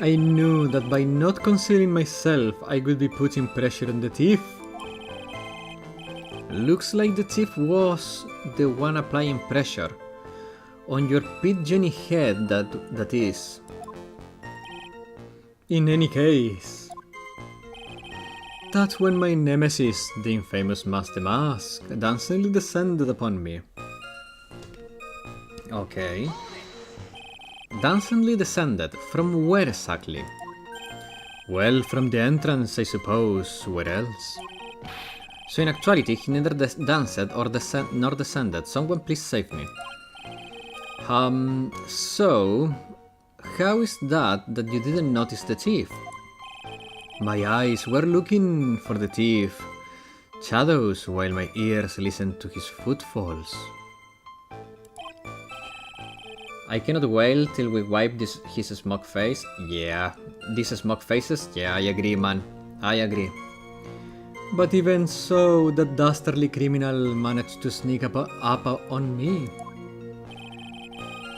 I knew that by not concealing myself, I would be putting pressure on the thief. Looks like the thief was the one applying pressure. On your pigeony head, that is. In any case, that's when my nemesis, the infamous Mask the Mask, dancingly descended upon me. Okay. Dancingly descended, from where exactly? Well, from the entrance, I suppose. Where else? So in actuality, he neither danced or nor descended. Someone please save me. So... how is that you didn't notice the thief? My eyes were looking for the thief. Shadows, while my ears listened to his footfalls. I cannot wait till we wipe his smug face. Yeah, these smug faces? Yeah, I agree, man. I agree. But even so, the dastardly criminal managed to sneak up on me.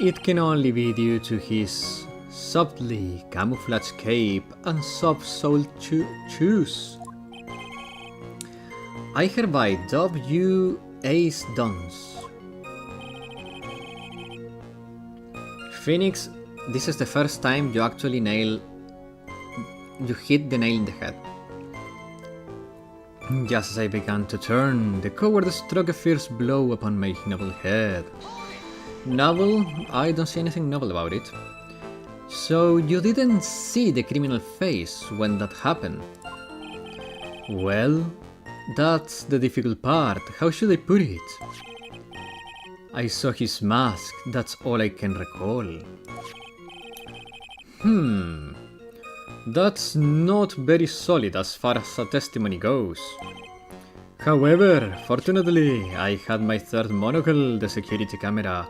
It can only be due to his softly camouflaged cape and soft-soled shoes. I hereby dub you Ace Dons. Phoenix, this is the first time you actually hit the nail in the head. Just as I began to turn, the coward struck a fierce blow upon my noble head. Novel? I don't see anything novel about it. So you didn't see the criminal face when that happened? Well, that's the difficult part. How should I put it? I saw his mask, that's all I can recall. That's not very solid as far as a testimony goes. However, fortunately, I had my third monocle, the security camera,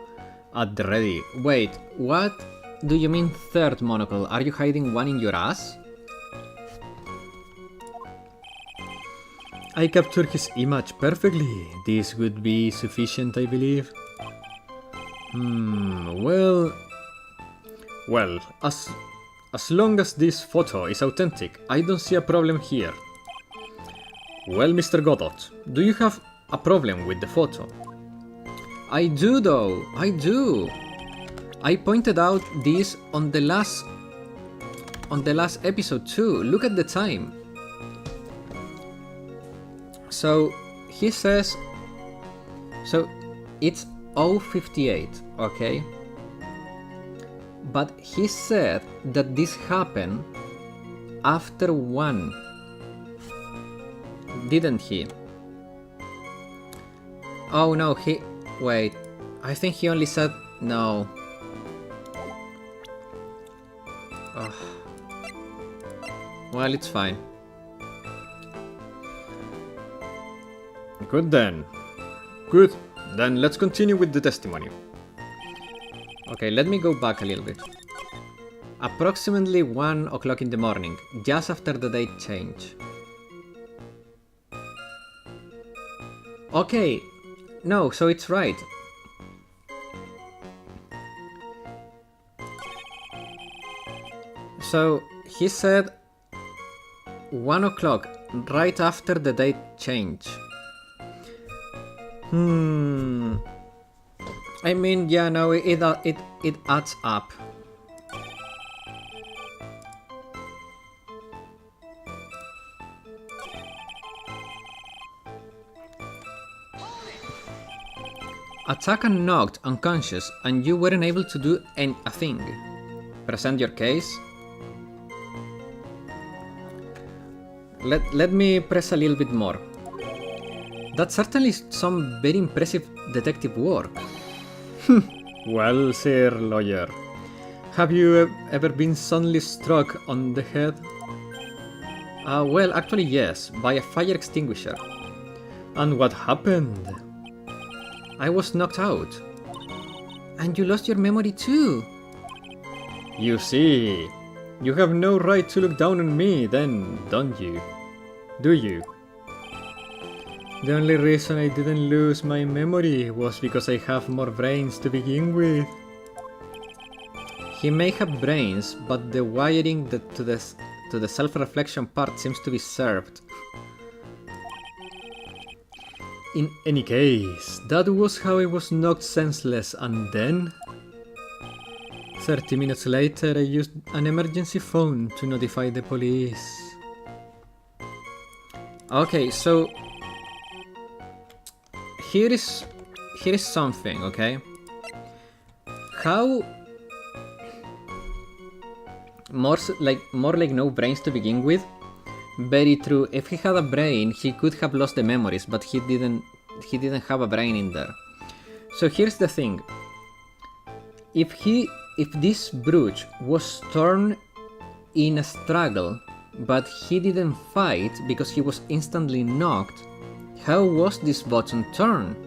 at the ready. Wait, what do you mean third monocle? Are you hiding one in your ass? I captured his image perfectly. This would be sufficient, I believe. Well, as long as this photo is authentic, I don't see a problem here. Well, Mr. Godot, do you have a problem with the photo? I do though, I do. I pointed out this on the last episode too. Look at the time. So he says, so it's 0:58, okay? But he said that this happened after 1, didn't he? Oh no, wait, I think he only said no. Ugh. Well, it's fine. Good then. Good. Then let's continue with the testimony. Okay, let me go back a little bit. Approximately 1 o'clock in the morning, just after the date change. Okay, no, so it's right. So he said 1 o'clock, right after the date change. I mean, yeah, no, it adds up. Attacker knocked unconscious and you weren't able to do a thing. Present your case. Let me press a little bit more. That's certainly some very impressive detective work. Well, sir lawyer, have you ever been suddenly struck on the head? Well, actually yes, by a fire extinguisher. And what happened? I was knocked out. And you lost your memory too. You see, you have no right to look down on me then, don't you? Do you? The only reason I didn't lose my memory was because I have more brains to begin with. He may have brains, but the wiring to the self-reflection part seems to be served. In any case, that was how I was knocked senseless, and then 30 minutes later I used an emergency phone to notify the police. Okay, so here is something, okay? How more like no brains to begin with? Very true. If he had a brain, he could have lost the memories, but he didn't have a brain in there. So here's the thing. If this brooch was torn in a struggle, but he didn't fight because he was instantly knocked, how was this button turned?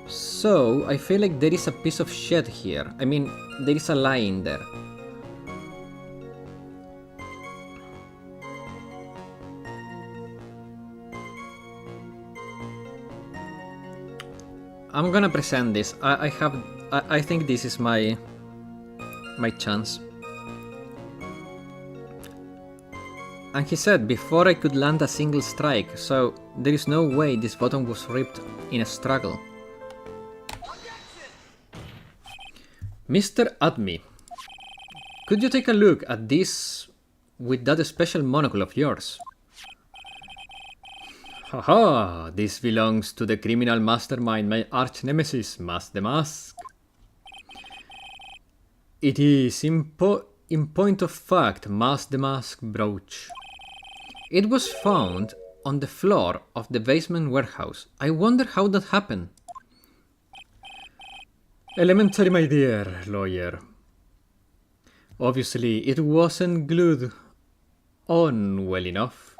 So I feel like there is a piece of shit here. I mean, there is a lie in there. I'm gonna present this. I think this is my chance. And he said before I could land a single strike, so there is no way this button was ripped in a struggle. Mr. Admi, could you take a look at this with that special monocle of yours? Haha, this belongs to the criminal mastermind, my arch nemesis, Mask the Mask. It is, in point of fact, Mask the Mask brooch. It was found on the floor of the basement warehouse. I wonder how that happened. Elementary, my dear lawyer. Obviously, it wasn't glued on well enough.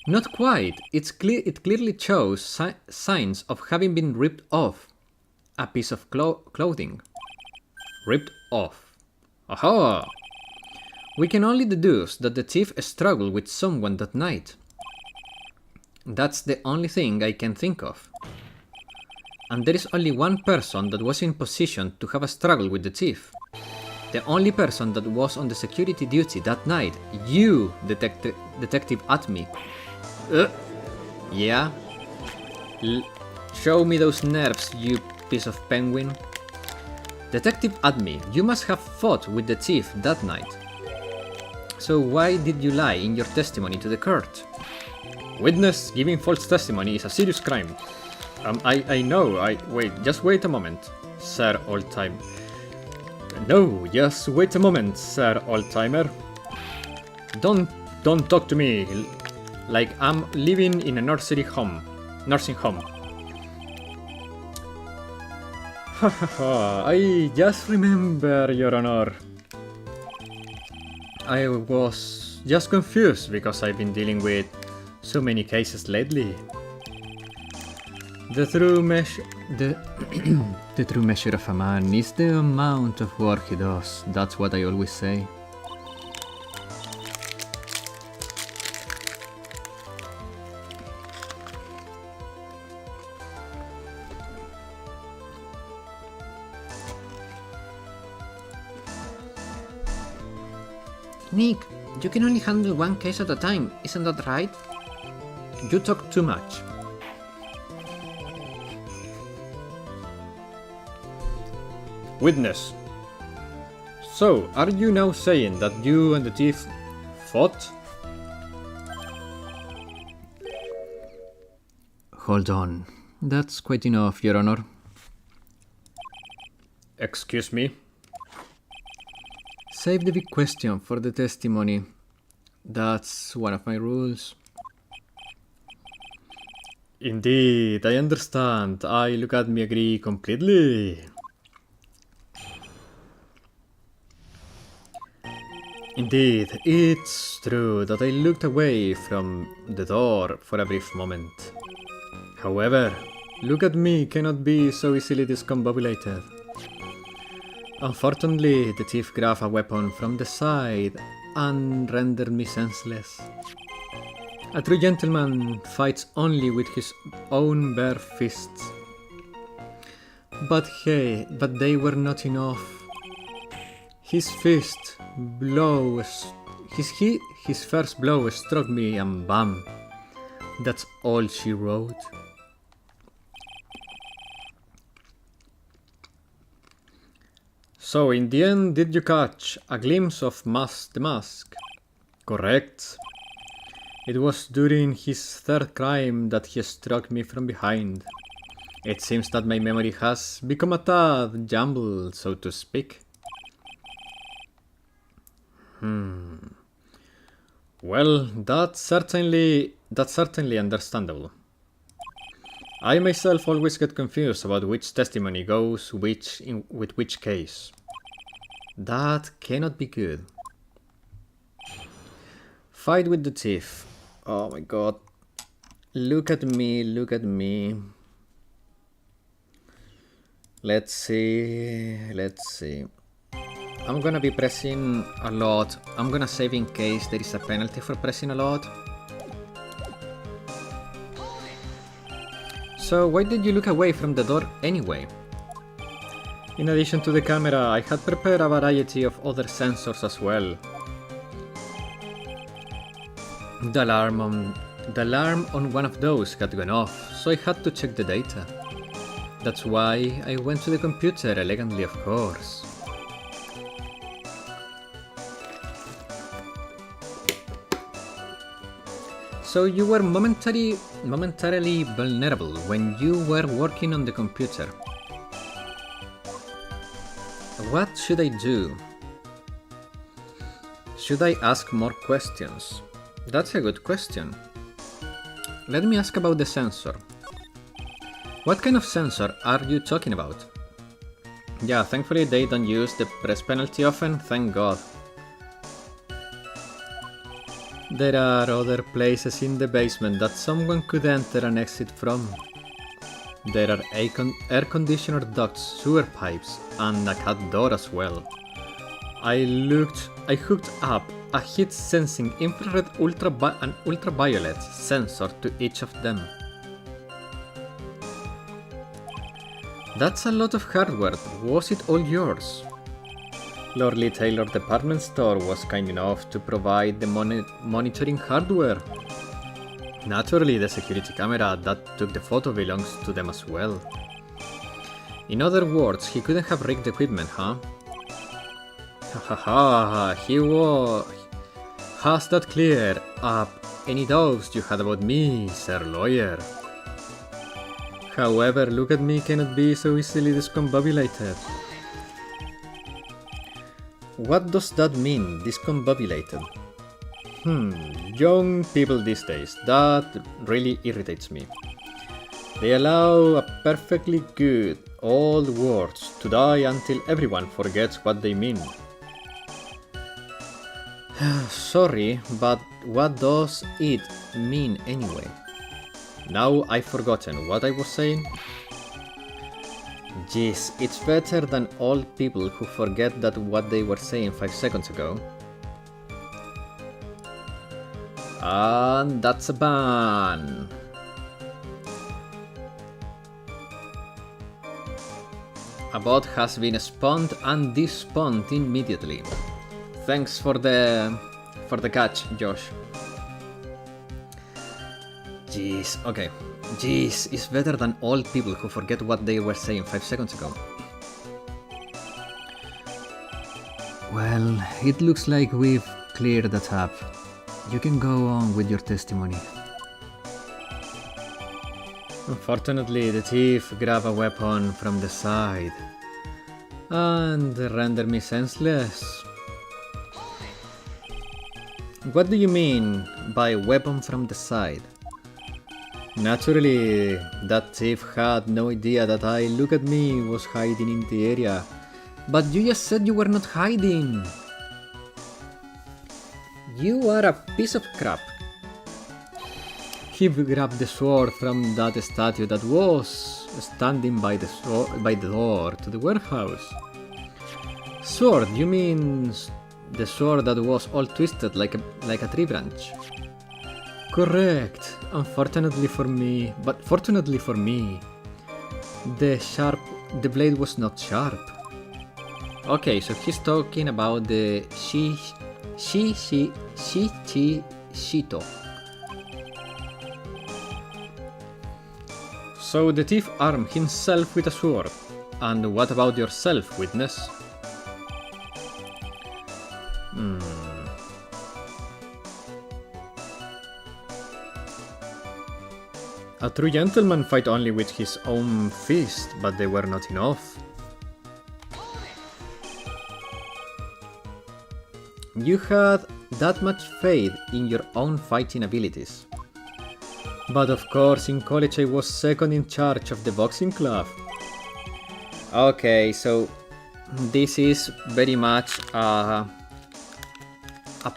Not quite. It clearly shows signs of having been ripped off. A piece of clothing. Ripped off. Aha! We can only deduce that the thief struggled with someone that night. That's the only thing I can think of. And there is only one person that was in position to have a struggle with the thief. The only person that was on the security duty that night. You, Detective Atmi. Yeah? Show me those nerves, you piece of penguin. Detective Admi, you must have fought with the thief that night. So why did you lie in your testimony to the court? Witness, giving false testimony is a serious crime. I know, wait, just wait a moment, Sir Oldtimer. No, just wait a moment, Sir Oldtimer. Don't talk to me like I'm living in a nursing home. I just remember, Your Honor. I was just confused because I've been dealing with so many cases lately. The true measure of a man is the amount of work he does. That's what I always say. Nick, you can only handle one case at a time, isn't that right? You talk too much. Witness. So, are you now saying that you and the thief fought? Hold on. That's quite enough, Your Honor. Excuse me? Save the big question for the testimony. That's one of my rules. Indeed, I understand. Look at me, agree completely. Indeed, it's true that I looked away from the door for a brief moment. However, look at me cannot be so easily discombobulated. Unfortunately, the thief grabbed a weapon from the side and rendered me senseless. A true gentleman fights only with his own bare fists. But hey, they were not enough. His first blow struck me and bam. That's all she wrote. So in the end, did you catch a glimpse of Mask the Mask? Correct. It was during his third crime that he struck me from behind. It seems that my memory has become a tad jumbled, so to speak. Well, that's certainly understandable. I myself always get confused about which testimony goes with which case. That cannot be good. Fight with the thief. Oh my god. Look at me, look at me. Let's see. I'm gonna be pressing a lot. I'm gonna save in case there is a penalty for pressing a lot. So why did you look away from the door anyway? In addition to the camera, I had prepared a variety of other sensors as well. The alarm on one of those had gone off, so I had to check the data. That's why I went to the computer elegantly, of course. So you were momentarily vulnerable when you were working on the computer. What should I do? Should I ask more questions? That's a good question. Let me ask about the sensor. What kind of sensor are you talking about? Yeah, thankfully they don't use the press penalty often, thank God. There are other places in the basement that someone could enter and exit from. There are air conditioner ducts, sewer pipes, and a cat door as well. I hooked up a heat sensing infrared and ultraviolet sensor to each of them. That's a lot of hardware. Was it all yours? Lordly Taylor Department Store was kind enough to provide the monitoring hardware. Naturally, the security camera that took the photo belongs to them as well. In other words, he couldn't have rigged the equipment, huh? Hahaha, has that cleared up any doubts you had about me, Sir Lawyer? However, look at me cannot be so easily discombobulated. What does that mean, discombobulated? Young people these days, that really irritates me. They allow a perfectly good old words to die until everyone forgets what they mean. Sorry, but what does it mean anyway? Now I've forgotten what I was saying. Jeez, it's better than old people who forget that what they were saying 5 seconds ago. And that's a ban. A bot has been spawned and despawned immediately. Thanks for the catch, Josh. Jeez, okay. Jeez, it's better than old people who forget what they were saying 5 seconds ago. Well, it looks like we've cleared that up. You can go on with your testimony. Unfortunately, the thief grabbed a weapon from the side and rendered me senseless. What do you mean by weapon from the side? Naturally, that thief had no idea that I, look at me, was hiding in the area. But you just said you were not hiding. You are a piece of crap. He grabbed the sword from that statue that was standing by the door to the warehouse. Sword? You mean the sword that was all twisted like a tree branch? Correct. Unfortunately for me, but fortunately for me, the blade was not sharp. Okay, so he's talking about the Shito. So the thief armed himself with a sword. And what about yourself, witness? A true gentleman fight only with his own fist, but they were not enough. You had that much faith in your own fighting abilities. But of course, in college I was second in charge of the boxing club. Okay, so this is very much a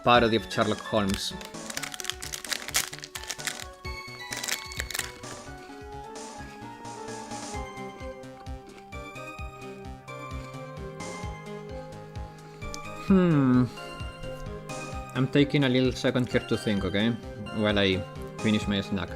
parody of Sherlock Holmes. I'm taking a little second here to think, okay? While I finish my snack.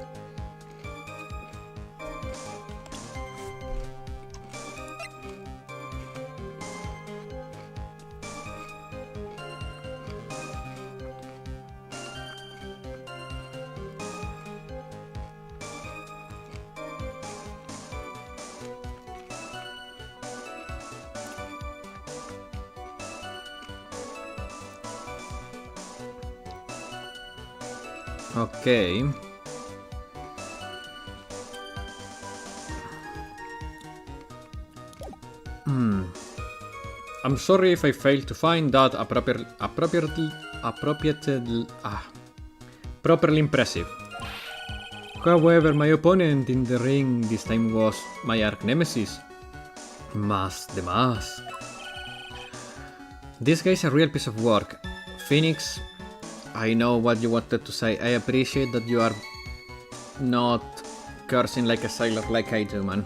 Okay. I'm sorry if I failed to find that properly impressive. However, my opponent in the ring this time was my arch nemesis, Mask the Mask. This guy's a real piece of work. Phoenix, I know what you wanted to say. I appreciate that you are not cursing like a sailor like I do, man.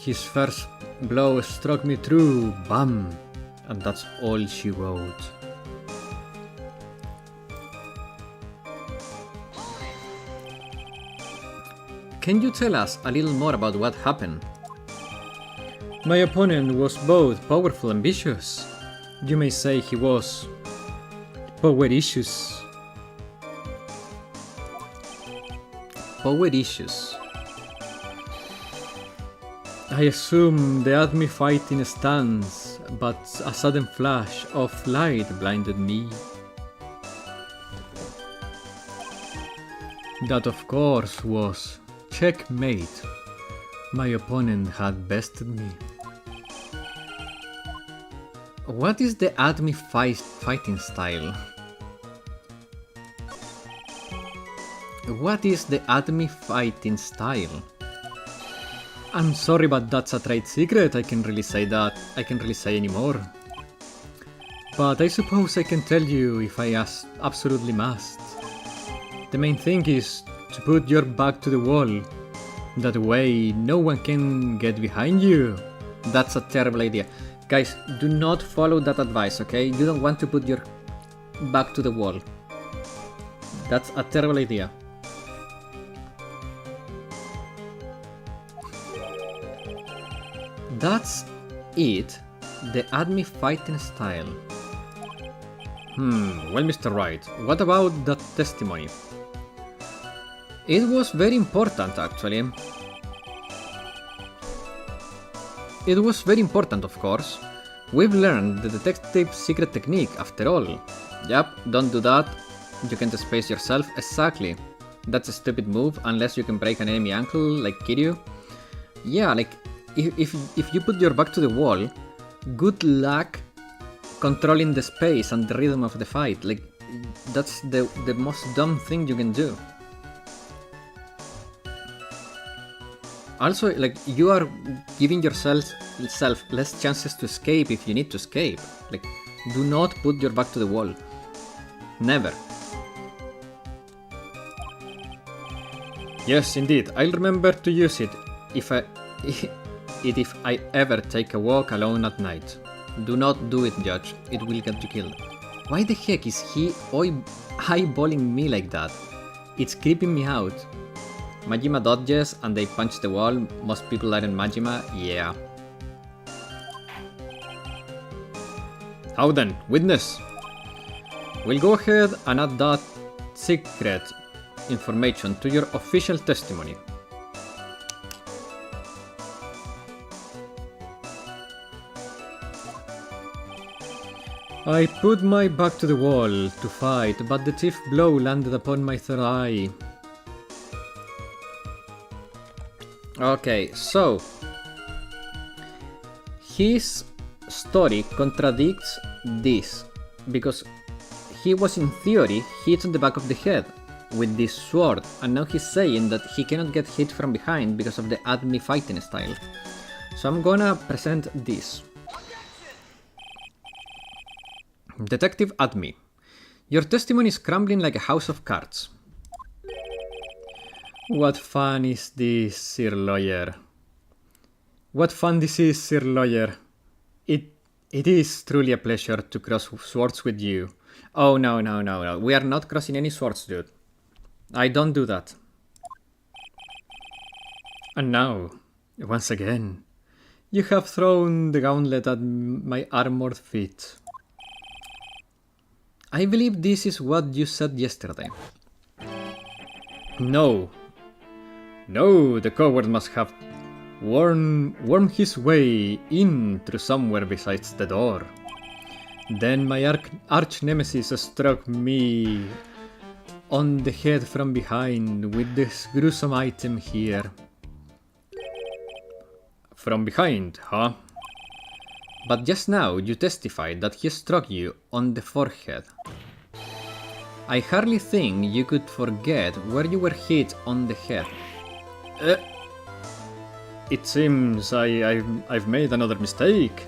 His first blow struck me through, bam, and that's all she wrote. Can you tell us a little more about what happened? My opponent was both powerful and vicious. You may say he was power issues. Power issues. I assume they had me fighting stance, but a sudden flash of light blinded me. That of course was checkmate. My opponent had bested me. What is the Admi fighting style? What is the Admi fighting style? I'm sorry, but that's a trade secret. I can't really say that. I can't really say anymore. But I suppose I can tell you if I absolutely must. The main thing is to put your back to the wall. That way no one can get behind you. That's a terrible idea. Guys, do not follow that advice, okay? You don't want to put your back to the wall. That's a terrible idea. That's it. The Admi fighting style. Well, Mr. Wright, what about that testimony? It was very important, actually. It was very important, of course. We've learned the detective secret technique, after all. Yep, don't do that. You can't space yourself. Exactly. That's a stupid move, unless you can break an enemy ankle, like Kiryu. Yeah, like, if you put your back to the wall, good luck controlling the space and the rhythm of the fight. Like, that's the most dumb thing you can do. Also, like, you are giving yourself less chances to escape if you need to escape. Like, do not put your back to the wall. Never. Yes, indeed. I'll remember to use it if I ever take a walk alone at night. Do not do it, Judge. It will get you killed. Why the heck is he eyeballing me like that? It's creeping me out. Majima dodges and they punch the wall. Most people are in Majima, yeah. How then, witness? We'll go ahead and add that secret information to your official testimony. I put my back to the wall to fight, but the chief blow landed upon my third eye. Okay, so his story contradicts this, because he was in theory hit on the back of the head with this sword, and now he's saying that he cannot get hit from behind because of the Admi fighting style. So I'm gonna present this. Detective Admi, your testimony is crumbling like a house of cards. What fun is this, Sir Lawyer? What fun this is, Sir Lawyer. It is truly a pleasure to cross swords with you. Oh, no. We are not crossing any swords, dude. I don't do that. And now, once again, you have thrown the gauntlet at my armored feet. I believe this is what you said yesterday. No, the coward must have wormed his way in through somewhere besides the door. Then my arch nemesis struck me on the head from behind with this gruesome item here. From behind, huh? But just now you testified that he struck you on the forehead. I hardly think you could forget where you were hit on the head. It seems I've made another mistake.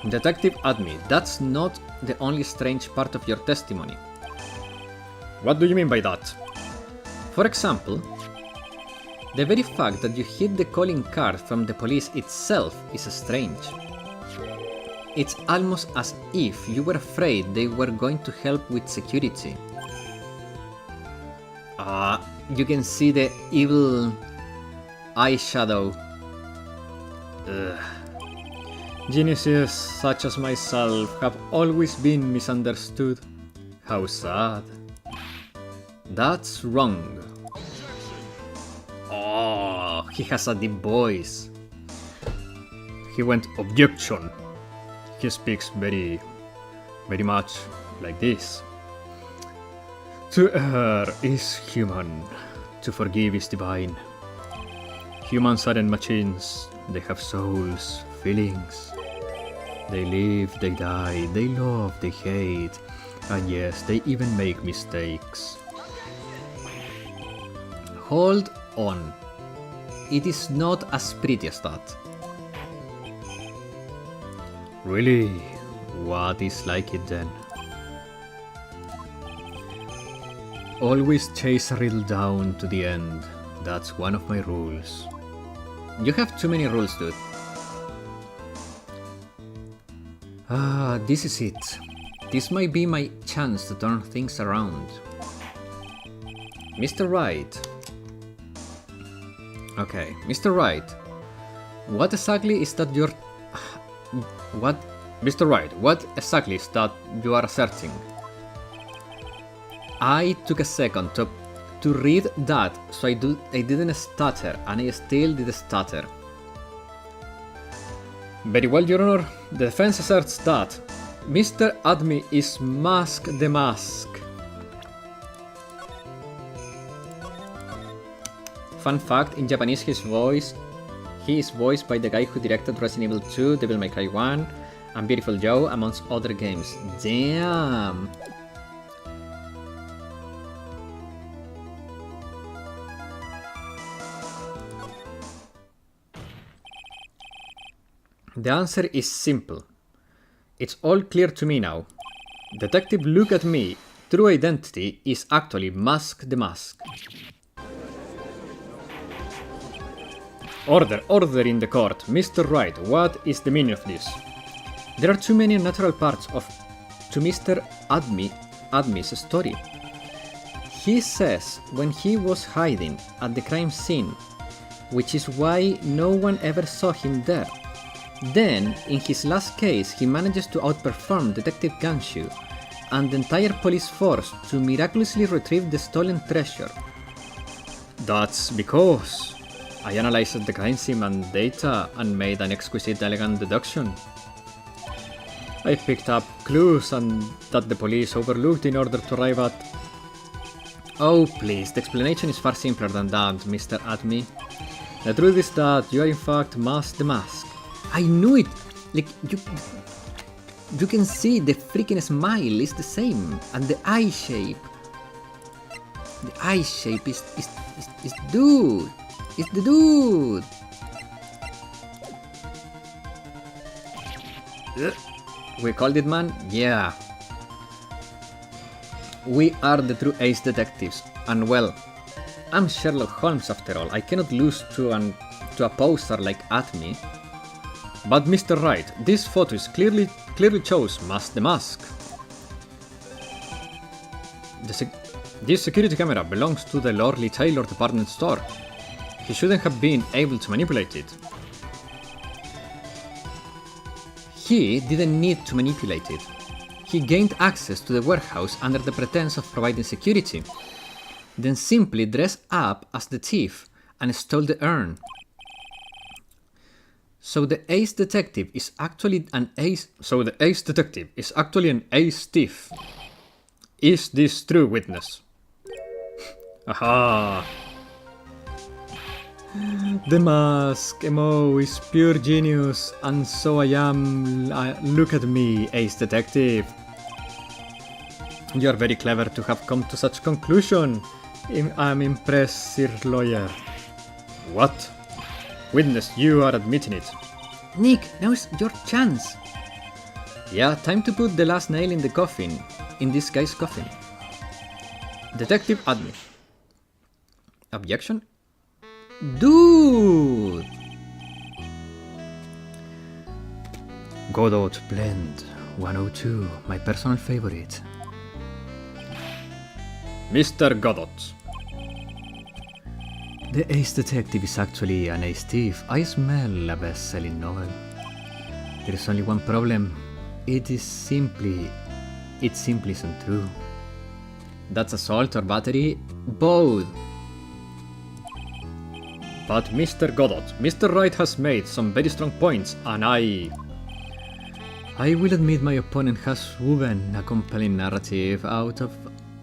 Detective Admi, that's not the only strange part of your testimony. What do you mean by that? For example, the very fact that you hid the calling card from the police itself is strange. It's almost as if you were afraid they were going to help with security. You can see the evil eyeshadow. Geniuses such as myself have always been misunderstood. How sad. That's wrong. Oh, he has a deep voice. He went objection. He speaks very much like this. To err is human, to forgive is divine. Humans aren't machines, they have souls, feelings. They live, they die, they love, they hate, and yes, they even make mistakes. Hold on. It is not as pretty as that. Really? What is like it then? Always chase a riddle down to the end. That's one of my rules. You have too many rules, dude. This is it. This might be my chance to turn things around. Mr. Wright. Okay, Mr. Wright. What exactly is that you're... What? Mr. Wright, what exactly is that you are asserting? I took a second to read that, so I didn't stutter, and I still did stutter. Very well, Your Honor. The defense asserts that Mr. Admi is Mask the Mask. Fun fact, in Japanese he is voiced by the guy who directed Resident Evil 2, Devil May Cry 1, and Beautiful Joe, amongst other games. Damn! The answer is simple. It's all clear to me now. Detective Look at Me, true identity is actually Mask the Mask. Order in the court. Mr. Wright, what is the meaning of this? There are too many unnatural parts to Mr. Admi's story. He says when he was hiding at the crime scene, which is why no one ever saw him there. Then, in his last case, he manages to outperform Detective Ganshu and the entire police force to miraculously retrieve the stolen treasure. That's because I analyzed the crime scene and data and made an exquisite elegant deduction. I picked up clues and that the police overlooked in order to arrive at... Oh please, the explanation is far simpler than that, Mr. Admi. The truth is that you are in fact Mask the Mask. I knew it! Like, you can see the freaking smile is the same, and the eye shape. The eye shape is dude! It's the dude! We called it, man? Yeah. We are the true ace detectives, and well, I'm Sherlock Holmes after all. I cannot lose to a poster like Admi. But Mr. Wright, this photo is clearly shows Mask the Mask. This security camera belongs to the Lorley Taylor department store. He shouldn't have been able to manipulate it. He didn't need to manipulate it. He gained access to the warehouse under the pretense of providing security, then simply dressed up as the thief and stole the urn. So the ace detective is actually an ace. So the ace detective is actually an ace thief. Is this true, witness? Aha! The mask, Emo, is pure genius, and so I am. Look at me, ace detective. You are very clever to have come to such conclusion. I'm impressed, sir lawyer. What? Witness, you are admitting it. Nick, now's your chance. Yeah, time to put the last nail in the coffin. In this guy's coffin. Detective admin. Objection? Dude! Godot Blend 102, my personal favorite. Mr. Godot. The ace detective is actually an ace thief. I smell a best-selling novel. There is only one problem. It simply isn't true. That's assault or battery? Both. But Mr. Godot, Mr. Wright has made some very strong points, and I will admit my opponent has woven a compelling narrative out of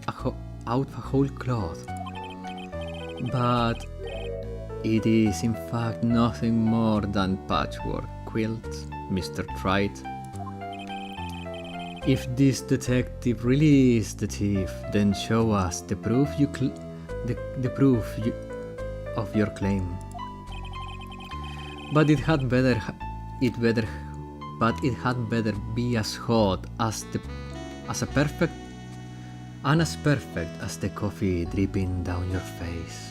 a whole cloth. But it is in fact nothing more than patchwork quilt, Mr. Wright. If this detective really is the thief, then show us the proof of your claim. But it had better be as hot as perfect as the coffee dripping down your face.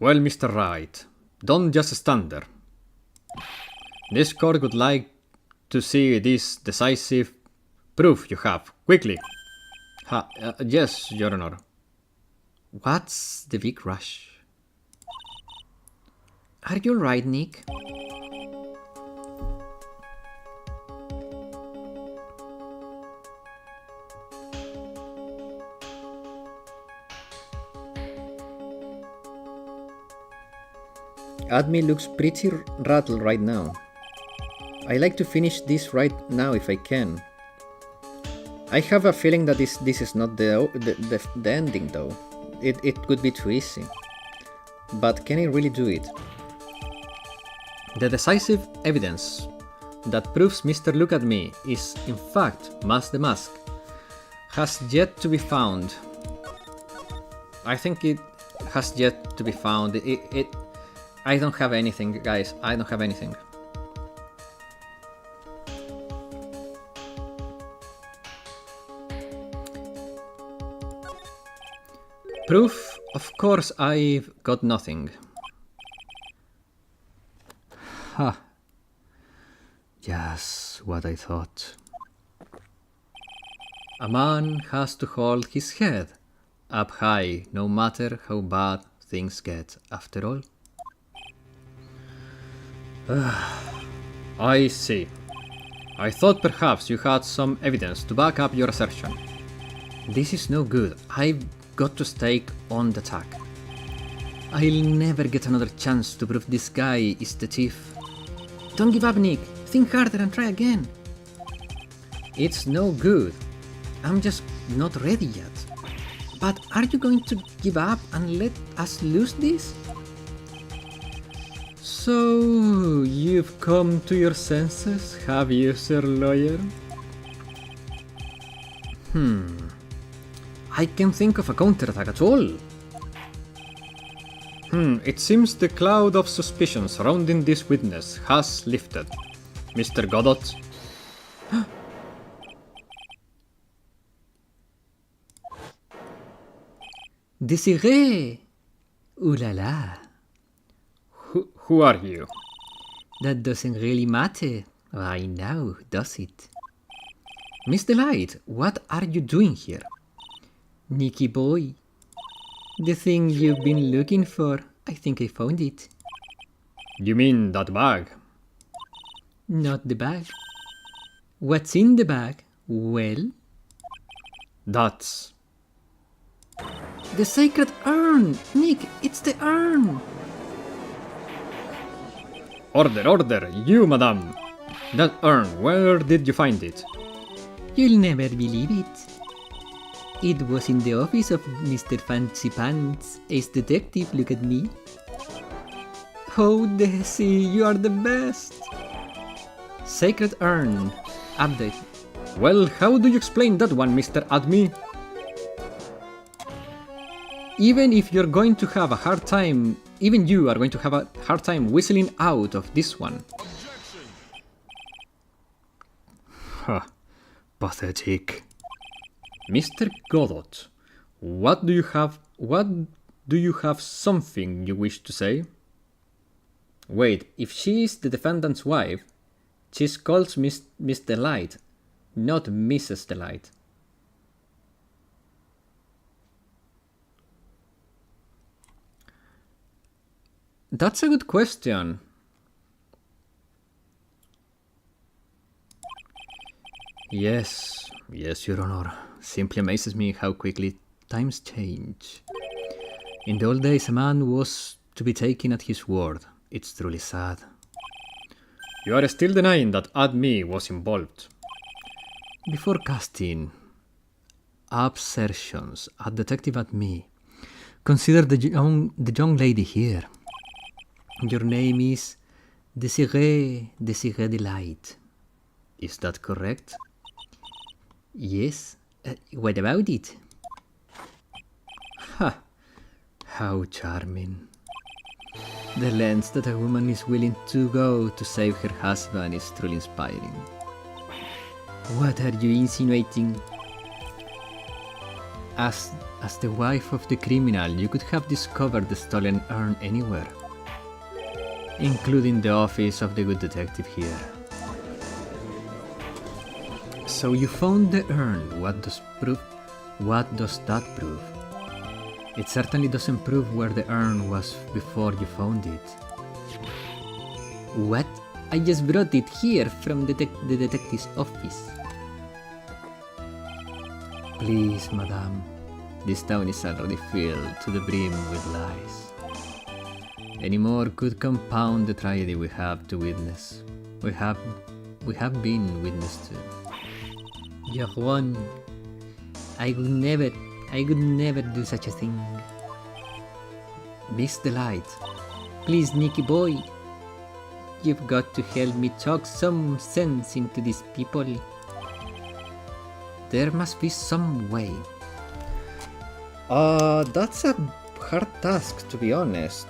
Well, Mr. Wright, don't just stand there. This court would like to see this decisive proof you have, quickly. Yes, Your Honor. What's the big rush? Are you right, Nick? Admi looks pretty rattled right now. I like to finish this right now if I can. I have a feeling that this is not the ending though. It could be too easy. But can I really do it? The decisive evidence that proves Mr. Look at Me is in fact Mask the Mask has yet to be found. I think it has yet to be found. I don't have anything, guys. I don't have anything. Proof? Of course, I've got nothing. Ha. Just what I thought. A man has to hold his head up high, no matter how bad things get, after all. I see. I thought perhaps you had some evidence to back up your assertion. This is no good. I've got to stake on the attack. I'll never get another chance to prove this guy is the thief. Don't give up, Nick. Think harder and try again. It's no good. I'm just not ready yet. But are you going to give up and let us lose this? So, you've come to your senses, have you, Sir Lawyer? I can't think of a counterattack at all. It seems the cloud of suspicion surrounding this witness has lifted. Mr. Godot? Désiré! Ooh la la. Who are you? That doesn't really matter right now, does it? Miss Delight, what are you doing here? Nicky boy. The thing you've been looking for, I think I found it. You mean that bag? Not the bag. What's in the bag? Well? That's... the sacred urn! Nick, it's the urn! Order, order! You, madame! That urn, where did you find it? You'll never believe it. It was in the office of Mr. Fancy Pants, ace detective, look at me. Oh, Desi, you are the best! Sacred urn. Update. Well, how do you explain that one, Mr. Admi? Even if you're going to have a hard time, even you are going to have a hard time whistling out of this one. Huh. Pathetic. Mr. Godot, what do you have something you wish to say? Wait, if she is the defendant's wife, she's called Miss Delight, not Mrs. Delight. That's a good question. Yes, Your Honor. Simply amazes me how quickly times change. In the old days, a man was to be taken at his word. It's truly sad. You are still denying that Admi was involved. Before casting assertions at Detective Admi, consider the young lady here. Your name is Desiree Delight. Is that correct? Yes. What about it? Ha! How charming. The lengths that a woman is willing to go to save her husband is truly inspiring. What are you insinuating? As the wife of the criminal, you could have discovered the stolen urn anywhere, including the office of the good detective here. So you found the urn. What does that prove? It certainly doesn't prove where the urn was before you found it. What? I just brought it here from the detective's office. Please, madame. This town is already filled to the brim with lies. Any more could compound the tragedy we have to witness. We have been witness to. Juan, I would never do such a thing. Miss Delight, please, Nicky boy, you've got to help me talk some sense into these people. There must be some way. That's a hard task, to be honest.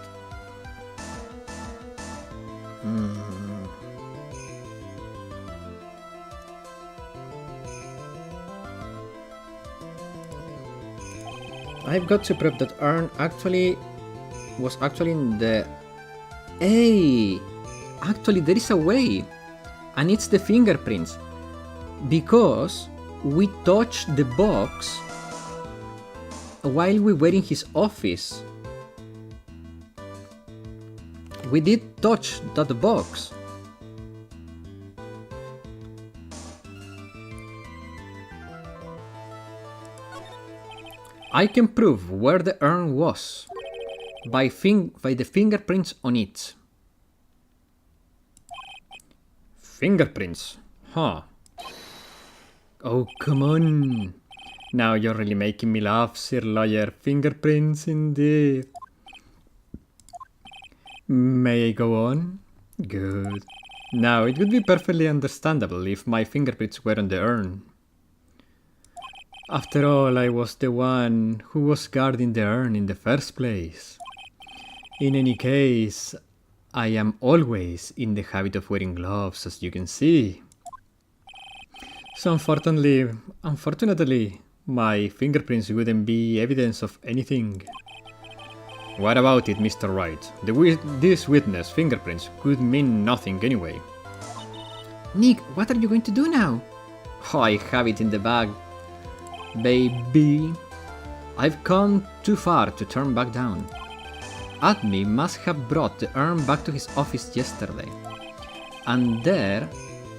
I've got to prove that urn was actually in the... Hey! Actually, there is a way! And it's the fingerprints. Because we touched the box while we were in his office. We did touch that box. I can prove where the urn was by the fingerprints on it. Fingerprints? Huh. Oh, come on. Now you're really making me laugh, Sir Lawyer. Fingerprints indeed. May I go on? Good. Now, it would be perfectly understandable if my fingerprints were on the urn. After all, I was the one who was guarding the urn in the first place. In any case, I am always in the habit of wearing gloves, as you can see. So unfortunately, my fingerprints wouldn't be evidence of anything. What about it, Mr. Wright? This witness' fingerprints could mean nothing anyway. Nick, what are you going to do now? Oh, I have it in the bag. Baby, I've come too far to turn back down. Admi must have brought the urn back to his office yesterday. And there,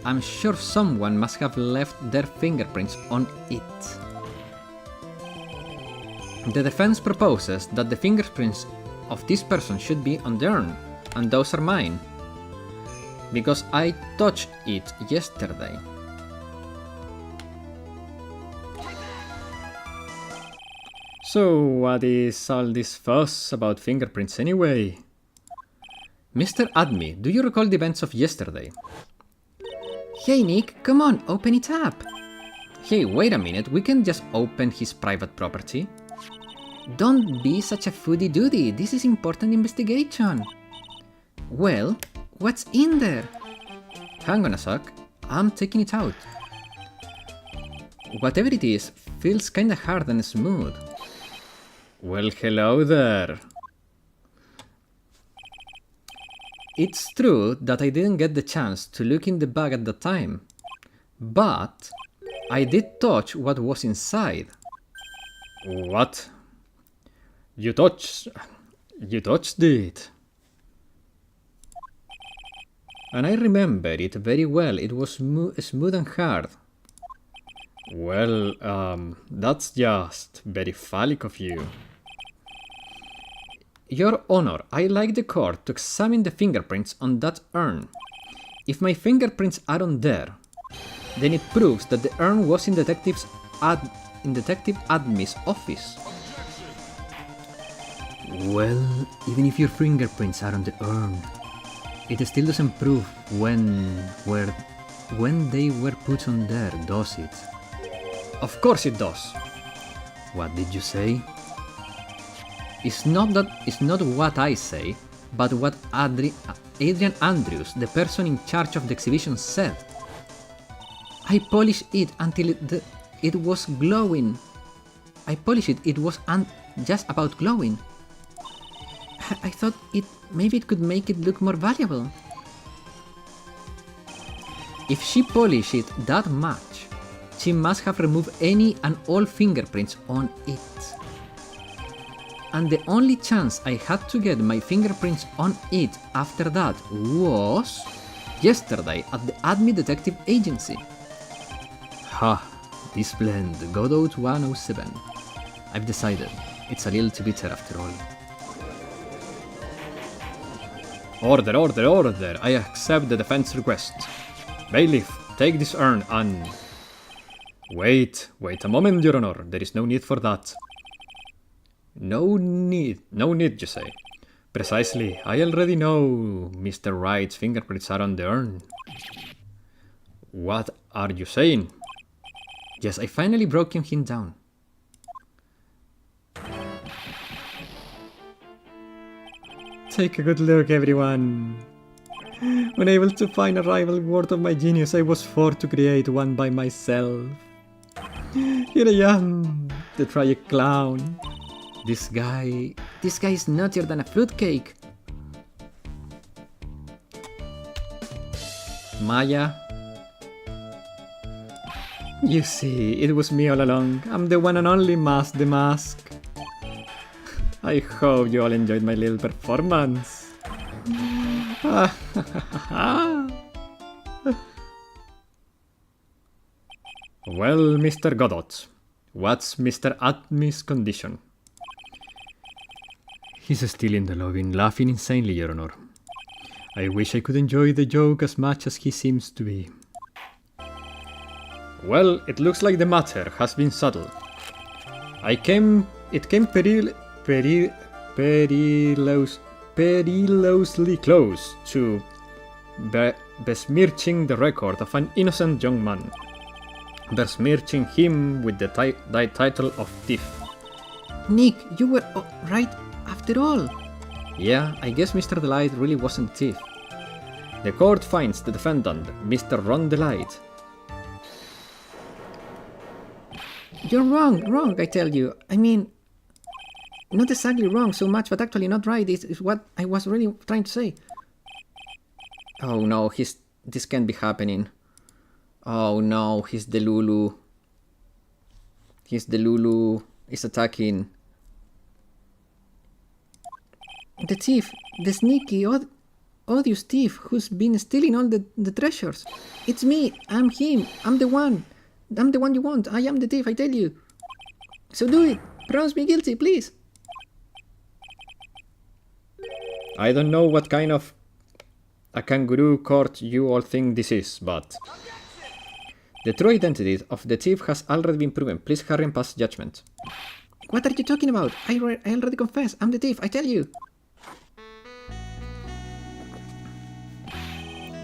I'm sure someone must have left their fingerprints on it. The defense proposes that the fingerprints of this person should be on the urn, and those are mine. because I touched it yesterday. So, what is all this fuss about fingerprints anyway? Mr. Admi, do you recall the events of yesterday? Hey Nick, come on, open it up. Hey, wait a minute, we can just open his private property? Don't be such a foodie-doody, this is important investigation. Well, what's in there? Hang on a sec, I'm taking it out. Whatever it is, feels kinda hard and smooth. Well, hello there. It's true that I didn't get the chance to look in the bag at the time, but I did touch what was inside. What? You touched it. And I remember it very well, it was smooth and hard. Well, that's just very phallic of you. Your Honor, I like the court to examine the fingerprints on that urn. If my fingerprints are on there, then it proves that the urn was in Detective Admi's office. Well, even if your fingerprints are on the urn, it still doesn't prove when they were put on there, does it? Of course it does. What did you say? It's not what I say, but what Adrian Andrews, the person in charge of the exhibition, said. I polished it until it was glowing. It was just about glowing. I thought maybe it could make it look more valuable. If she polished it that much, she must have removed any and all fingerprints on it. And the only chance I had to get my fingerprints on it after that was yesterday at the Admi Detective Agency. Ha, this blend, Godot 107. I've decided, it's a little too bitter after all. Order, order, order! I accept the defense request. Bailiff, take this urn and... Wait a moment, Your Honor, there is no need for that. No need, you say. Precisely, I already know Mr. Wright's fingerprints are on the urn. What are you saying? Yes, I finally broke him down. Take a good look, everyone. Unable to find a rival word of my genius, I was forced to create one by myself. Here I am, the tragic clown. This guy is nuttier than a fruitcake. Maya. You see, it was me all along. I'm the one and only the mask. I hope you all enjoyed my little performance. Well, Mr. Godot, what's Mr. Admi's condition? He's still in the lobby, laughing insanely, Your Honor. I wish I could enjoy the joke as much as he seems to be. Well, it looks like the matter has been settled. It came perilously close to besmirching the record of an innocent young man. Besmirching him with the title of thief. Nick, you were right after all. Yeah, I guess Mr. Delight really wasn't a thief. The court finds the defendant, Mr. Ron Delight. You're wrong, I tell you. I mean, not exactly wrong so much, but actually not right is what I was really trying to say. Oh no, this can't be happening. Oh no, he's the Lulu. Is attacking. The thief, the sneaky, odious thief who's been stealing all the treasures. It's me, I'm him, I'm the one you want, I am the thief, I tell you. So do it, pronounce me guilty, please. I don't know what kind of a kangaroo court you all think this is, but... The true identity of the thief has already been proven. Please hurry and pass judgment. What are you talking about? I already confessed. I'm the thief, I tell you.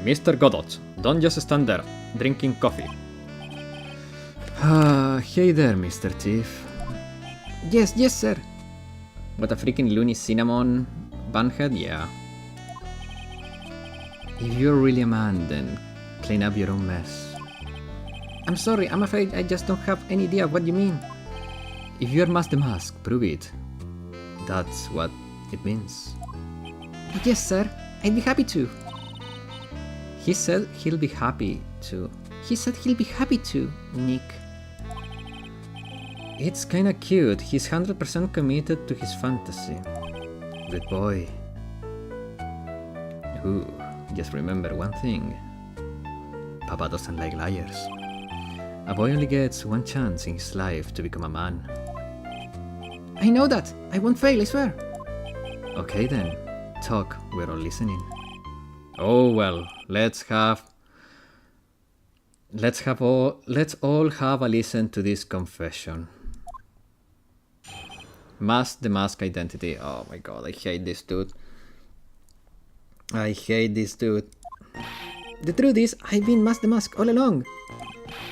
Mr. Godot, don't just stand there, drinking coffee. Hey there, Mr. Thief. Yes, sir. What a freaking loony cinnamon bunhead, yeah. If you're really a man, then clean up your own mess. I'm sorry, I'm afraid I just don't have any idea what you mean. If you're Mask the Mask, prove it. That's what it means. Yes, sir. I'd be happy to. He said he'll be happy to. He said he'll be happy to, Nick. It's kinda cute. He's 100% committed to his fantasy. Good boy. Ooh, just remember one thing. Papa doesn't like liars. A boy only gets one chance in his life to become a man. I know that. I won't fail, I swear. Okay then. Talk, we're all listening. Oh well, let's all have a listen to this confession. Mask the Mask identity. Oh my god, I hate this dude. I hate this dude. The truth is, I've been Mask the Mask all along.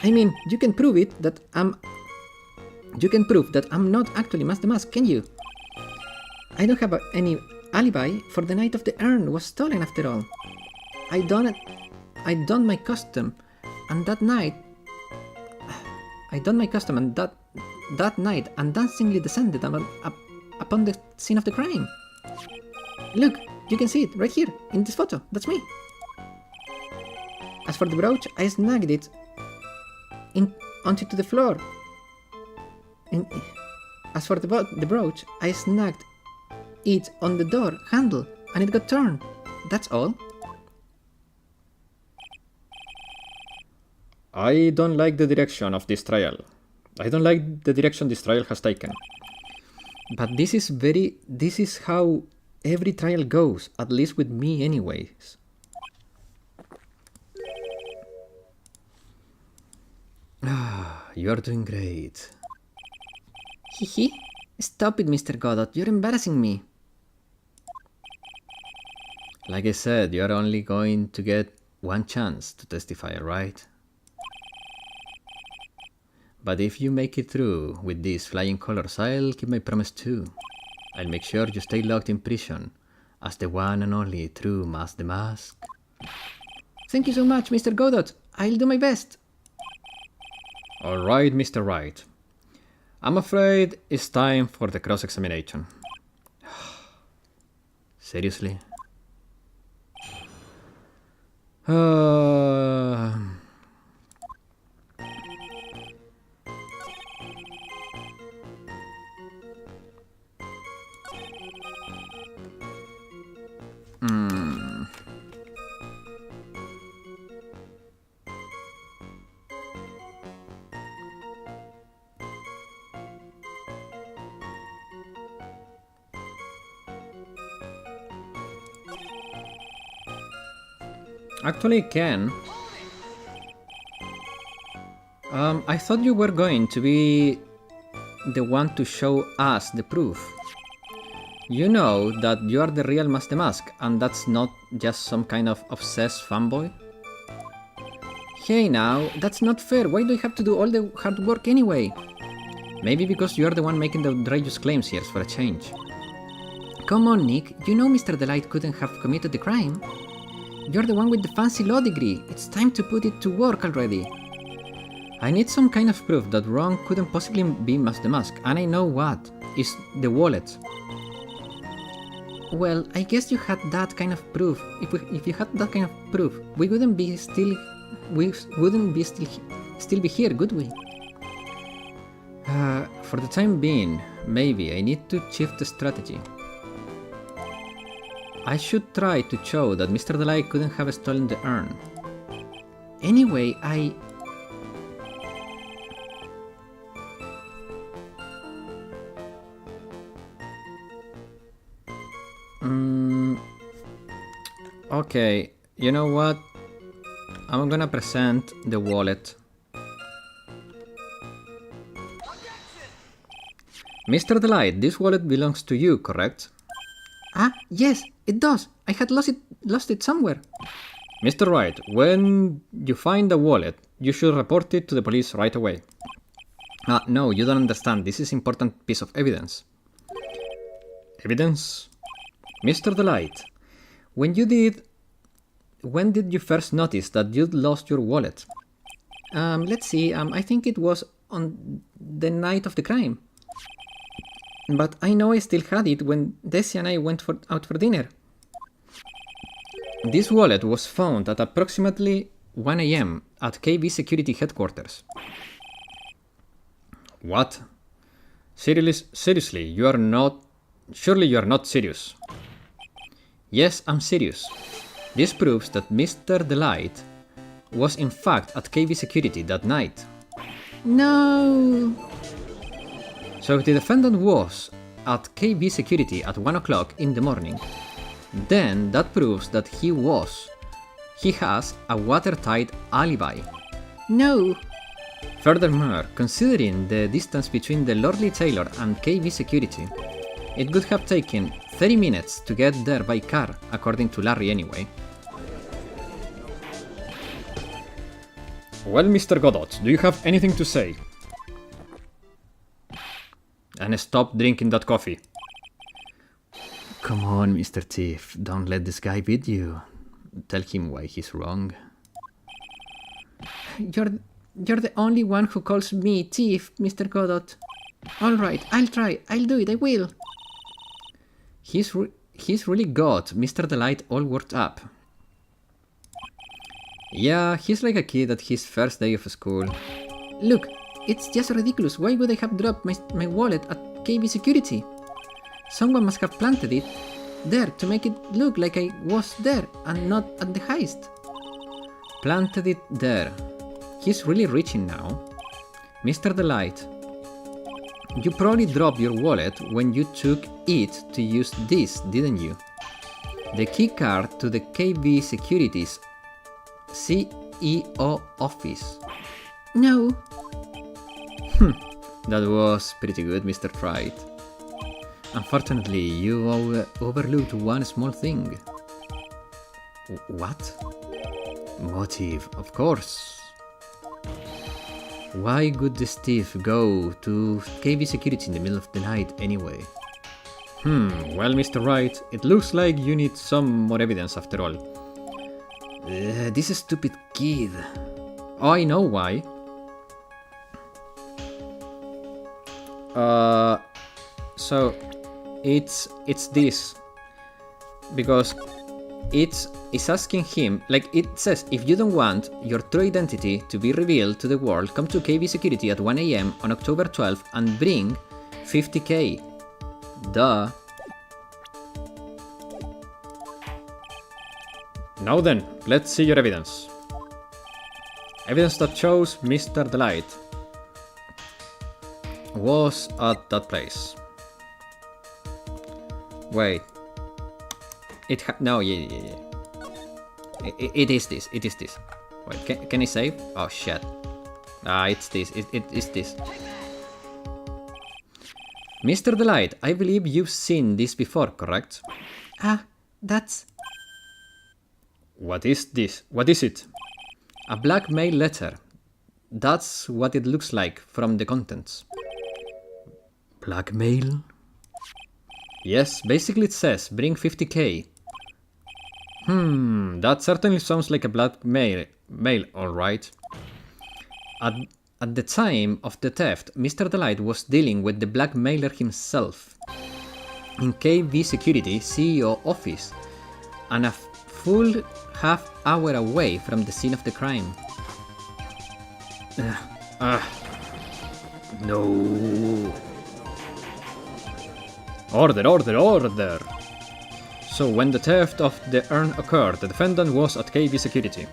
I mean, you can prove that I'm not actually Mask the Mask, can you? I don't have any alibi, for the night of the urn was stolen after all. I donned my costume, and that night undancingly descended upon the scene of the crime. Look, you can see it right here in this photo. That's me. As for the brooch, I snagged it onto the floor. As for the brooch, I snagged it on the door handle and it got turned. That's all. I don't like the direction of this trial. I don't like the direction this trial has taken. But this is how every trial goes, at least with me anyways. You are doing great. Hehe. Stop it, Mr. Godot. You're embarrassing me. Like I said, you are only going to get one chance to testify, right? But if you make it through with these flying colors, I'll keep my promise too. I'll make sure you stay locked in prison as the one and only true Mask the Mask. Thank you so much, Mr. Godot. I'll do my best. Alright, Mr. Wright. I'm afraid it's time for the cross-examination. Seriously? Actually, Ken, I thought you were going to be the one to show us the proof. You know that you are the real Mask the Mask, and that's not just some kind of obsessed fanboy? Hey now, that's not fair. Why do you have to do all the hard work anyway? Maybe because you are the one making the outrageous claims here for a change. Come on, Nick. You know Mr. Delight couldn't have committed the crime. You're the one with the fancy law degree. It's time to put it to work already. I need some kind of proof that Ron couldn't possibly be Mask the Mask, and I know what. It's the wallet. Well, I guess you had that kind of proof. If you had that kind of proof, we wouldn't be still be here, would we? For the time being, maybe I need to shift the strategy. I should try to show that Mr. Delight couldn't have stolen the urn. Anyway, Okay, You know what? I'm gonna present the wallet. Mr. Delight, this wallet belongs to you, correct? Ah, yes, it does. I had lost it somewhere. Mr. Wright, when you find the wallet, you should report it to the police right away. No, you don't understand. This is important piece of evidence. Evidence? Mr. Delight, when did you first notice that you'd lost your wallet? Let's see, I think it was on the night of the crime. But I know I still had it when Desi and I went out for dinner. This wallet was found at approximately 1 AM at KB Security Headquarters. What? Seriously, you are not... Surely you are not serious. Yes, I'm serious. This proves that Mr. Delight was in fact at KB Security that night. No! So if the defendant was at KB Security at 1 o'clock in the morning, then that proves that he has a watertight alibi. No! Furthermore, considering the distance between the Lordly Tailor and KB Security, it would have taken 30 minutes to get there by car, according to Larry anyway. Well, Mr. Godot, do you have anything to say? And stop drinking that coffee. Come on, Mr. Thief, don't let this guy beat you. Tell him why he's wrong. You're the only one who calls me thief, Mr. Godot. Alright, I'll try. I'll do it, I will. He's really got Mr. Delight all worked up. Yeah, he's like a kid at his first day of school. Look, it's just ridiculous. Why would I have dropped my wallet at KB Security? Someone must have planted it there to make it look like I was there and not at the heist. Planted it there. He's really reaching now. Mr. Delight, you probably dropped your wallet when you took it to use this, didn't you? The key card to the KB Security's CEO office. No. That was pretty good, Mr. Wright. Unfortunately, you overlooked one small thing. What? Motive, of course. Why would the thief go to KB Security in the middle of the night anyway? Well, Mr. Wright, it looks like you need some more evidence after all. This stupid kid. Oh, I know why. So it's this, because it's asking him, like it says, if you don't want your true identity to be revealed to the world, come to KB Security at 1 AM on October 12th and bring 50k. Duh. Now then, let's see your evidence. Evidence that shows Mr. Delight was at that place. Wait. No, yeah. It is this. Wait, can I save? Oh shit. It's this. It's this. Mr. Delight, I believe you've seen this before, correct? That's... What is this? What is it? A blackmail letter. That's what it looks like from the contents. Blackmail? Yes, basically it says, bring 50k. That certainly sounds like a blackmail, alright. At the time of the theft, Mr. Delight was dealing with the blackmailer himself in KB Security CEO office, and a full half hour away from the scene of the crime. No. Order! So when the theft of the urn occurred, the defendant was at KB Security.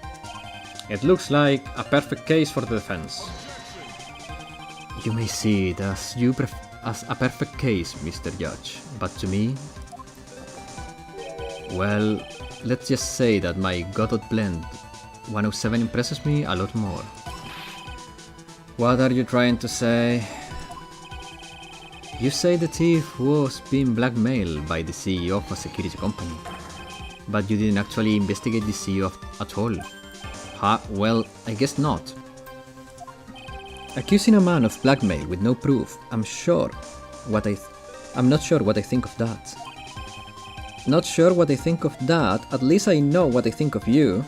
It looks like a perfect case for the defense. You may see it as a perfect case, Mr. Judge, but to me, well, let's just say that my Godot Blend 107 impresses me a lot more. What are you trying to say? You say the thief was being blackmailed by the CEO of a security company, but you didn't actually investigate the CEO at all. Huh? Well, I guess not. Accusing a man of blackmail with no proof, I'm not sure what I think of that. Not sure what I think of that, at least I know what I think of you.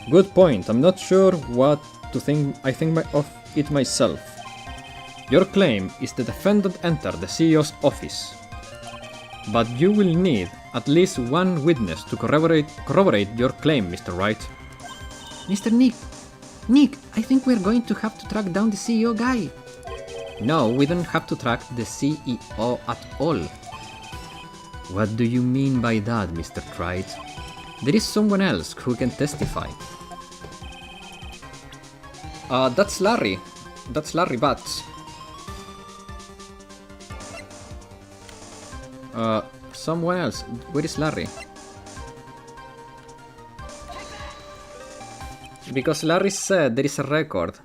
Good point, I'm not sure what to think. I think of it myself. Your claim is the defendant entered the CEO's office, but you will need at least one witness to corroborate your claim, Mr. Wright. Mr. Nick, I think we're going to have to track down the CEO guy. No, we don't have to track the CEO at all. What do you mean by that, Mr. Wright? There is someone else who can testify. That's Larry. That's Larry Batts. Someone else. Where is Larry? Because Larry said there is a record.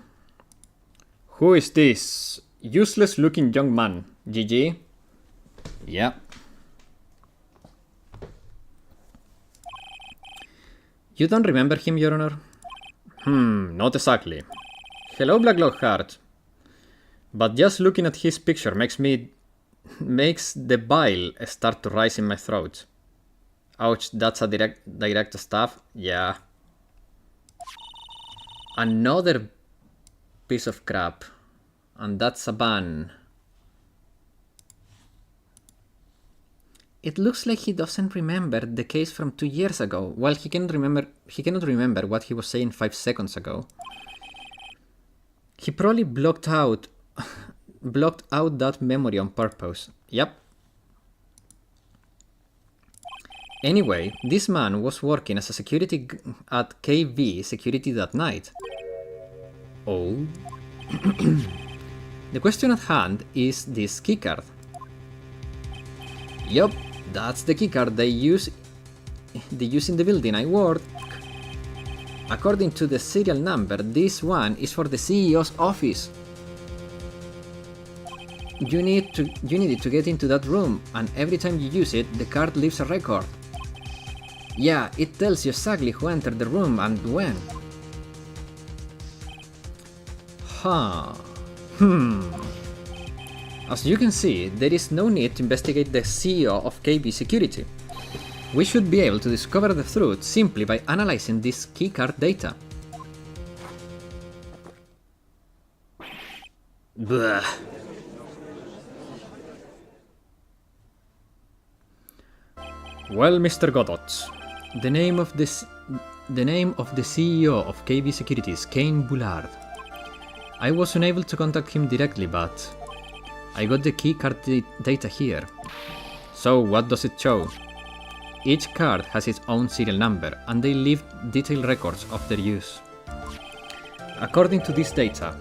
Who is this? Useless looking young man. GG? Yeah. You don't remember him, Your Honor? Not exactly. Hello, Black Lockhart. But just looking at his picture makes the bile start to rise in my throat. Ouch, that's a direct stab? Yeah. Another piece of crap. And that's a ban. It looks like he doesn't remember the case from 2 years ago. Well, he cannot remember what he was saying 5 seconds ago. He probably blocked out that memory on purpose. Yep. Anyway, this man was working as a security at KV Security that night. Oh. The question at hand is this keycard. Yup, that's the keycard they use in the building I work. According to the serial number, this one is for the CEO's office. You need it to get into that room, and every time you use it, the card leaves a record. Yeah, it tells you exactly who entered the room and when. Huh. As you can see, there is no need to investigate the CEO of KB Security. We should be able to discover the truth simply by analyzing this keycard data. Blah. Well, Mr. Godot, the name of the CEO of KB Security is Kane Bullard. I was unable to contact him directly, but I got the keycard data here. So what does it show? Each card has its own serial number, and they leave detailed records of their use. According to this data,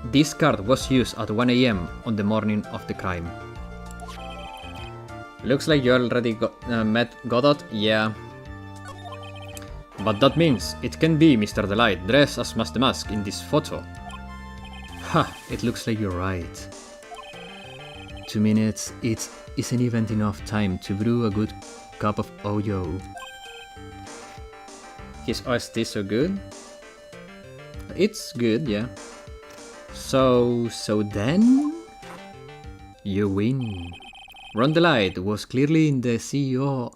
this card was used at 1 AM on the morning of the crime. Looks like you already met Godot, yeah. But that means it can be Mr. Delight dressed as Master Mask in this photo. Ha, it looks like you're right. 2 minutes, it isn't even enough time to brew a good cup of Oyo. Is OST so good? It's good, yeah. So then? You win. Rondelite was clearly in the CEO.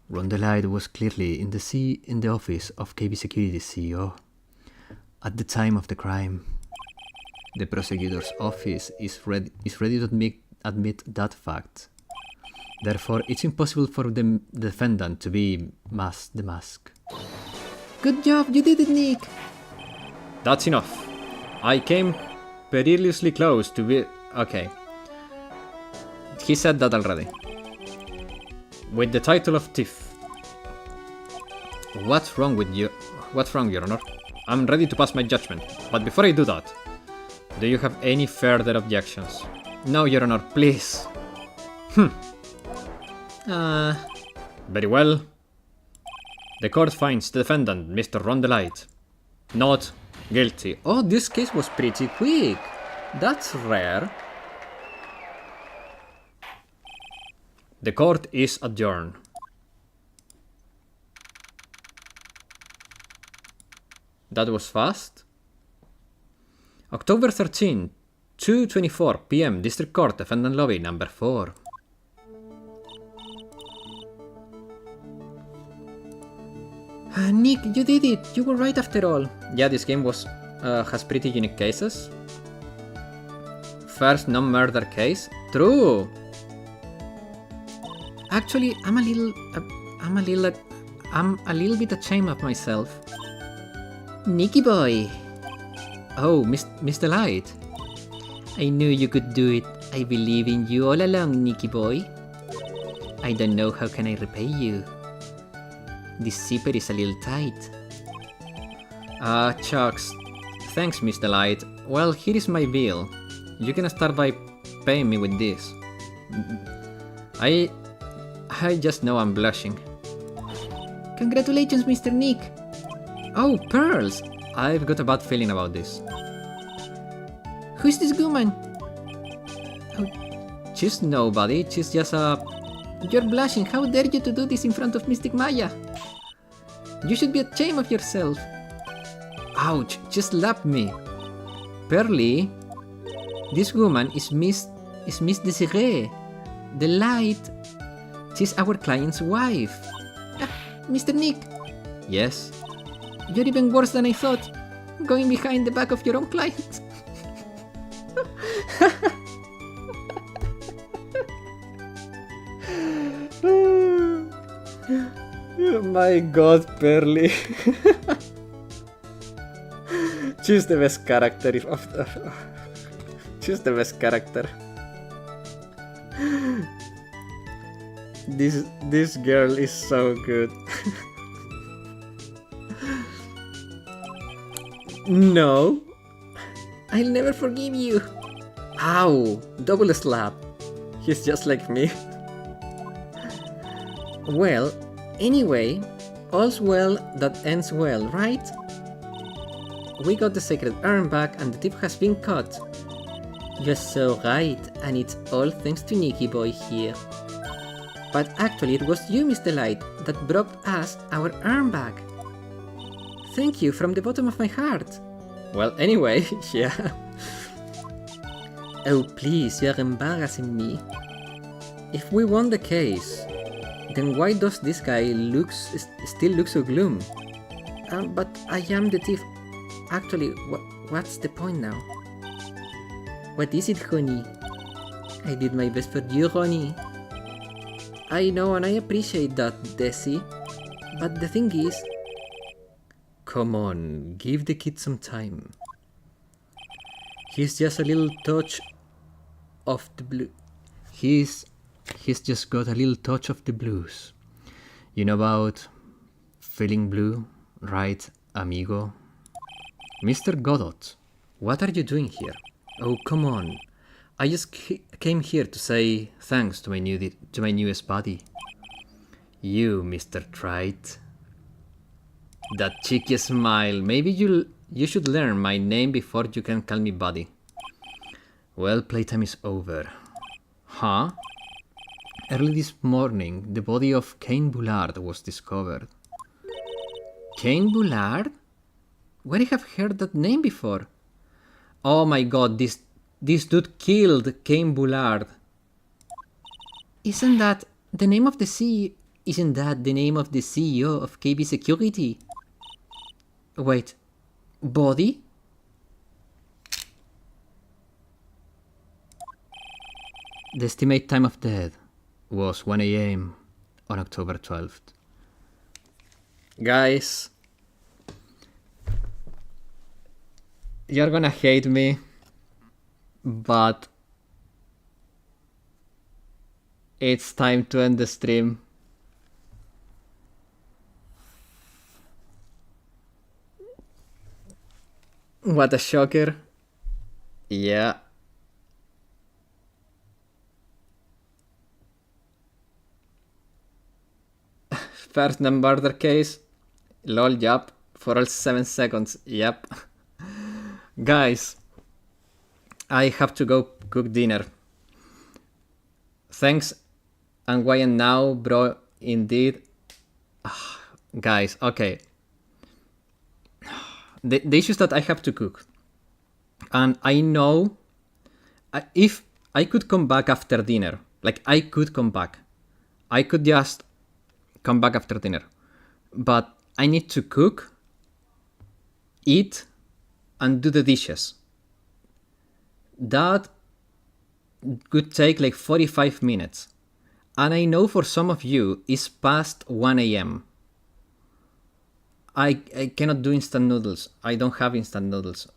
Rondelite was clearly in the office of KB Security CEO at the time of the crime. The prosecutor's office is ready to admit that fact. Therefore, it's impossible for the defendant to be the mask. Good job, you did it, Nick! That's enough. I came perilously close to be... Okay. He said that already. With the title of thief. What's wrong with you? What's wrong, Your Honor? I'm ready to pass my judgment, but before I do that, do you have any further objections? No, Your Honor, please. Very well. The court finds the defendant, Mr. Rondelite, not guilty. Oh, this case was pretty quick. That's rare. The court is adjourned. That was fast. October 13, 2:24 p.m. District Court, Defendant Lobby, number 4. Nick, you did it. You were right after all. Yeah, this game has pretty unique cases. First non-murder case. True. Actually, I'm a little bit ashamed of myself. Nicky boy. Oh, Mr. Light. I knew you could do it. I believe in you all along, Nicky boy. I don't know how can I repay you. This zipper is a little tight. Chucks. Thanks, Mr. Light. Well, here is my bill. You can start by paying me with this. I just know I'm blushing. Congratulations, Mr. Nick. Oh, pearls! I've got a bad feeling about this. Who's this woman? Oh, she's nobody. She's just a... You're blushing. How dare you to do this in front of Mystic Maya? You should be ashamed of yourself. Ouch! Just slapped me. Pearly, this woman is Miss Desiree. The Light. She's our client's wife. Mr. Nick. Yes? You're even worse than I thought. Going behind the back of your own client. My god, Pearly. She's the best character She's the best character. This girl is so good. No. I'll never forgive you. Ow! Double slap. He's just like me. Well, anyway, all's well that ends well, right? We got the sacred urn back and the thief has been caught. You're so right, and it's all thanks to Nicky boy here. But actually it was you, Mr. Light, that brought us our urn back. Thank you from the bottom of my heart. Well, anyway, yeah. Oh please, you're embarrassing me. If we won the case, then why does this guy still look so gloom? But I am the thief. Actually, what's the point now? What is it, honey? I did my best for you, honey. I know and I appreciate that, Desi. But the thing is... Come on, give the kid some time. He's just a little touch of the blue. He's just got a little touch of the blues. You know about feeling blue, right, amigo? Mr. Godot, what are you doing here? Oh, come on. I just came here to say thanks to my newest buddy. You, Mr. Wright. That cheeky smile. Maybe you should learn my name before you can call me buddy. Well, playtime is over. Huh? Early this morning, the body of Cain Bullard was discovered. Cain Bullard? Where I have heard that name before? Oh my god, this dude killed Cain Bullard. Isn't that the name of the CEO of KB Security? Wait, body? The estimate time of death was 1 a.m. on October 12th. Guys, you're gonna hate me, but it's time to end the stream. What a shocker. Yeah. First the murder case. Lol, yup. For all 7 seconds, yep. Guys, I have to go cook dinner. Thanks, and why and now, bro, indeed. Guys, okay. The issue is that I have to cook. And I know if I could come back after dinner, like I could come back. I could just come back after dinner. But I need to cook, eat, and do the dishes. That could take like 45 minutes. And I know for some of you it's past 1 a.m. I cannot do instant noodles. I don't have instant noodles.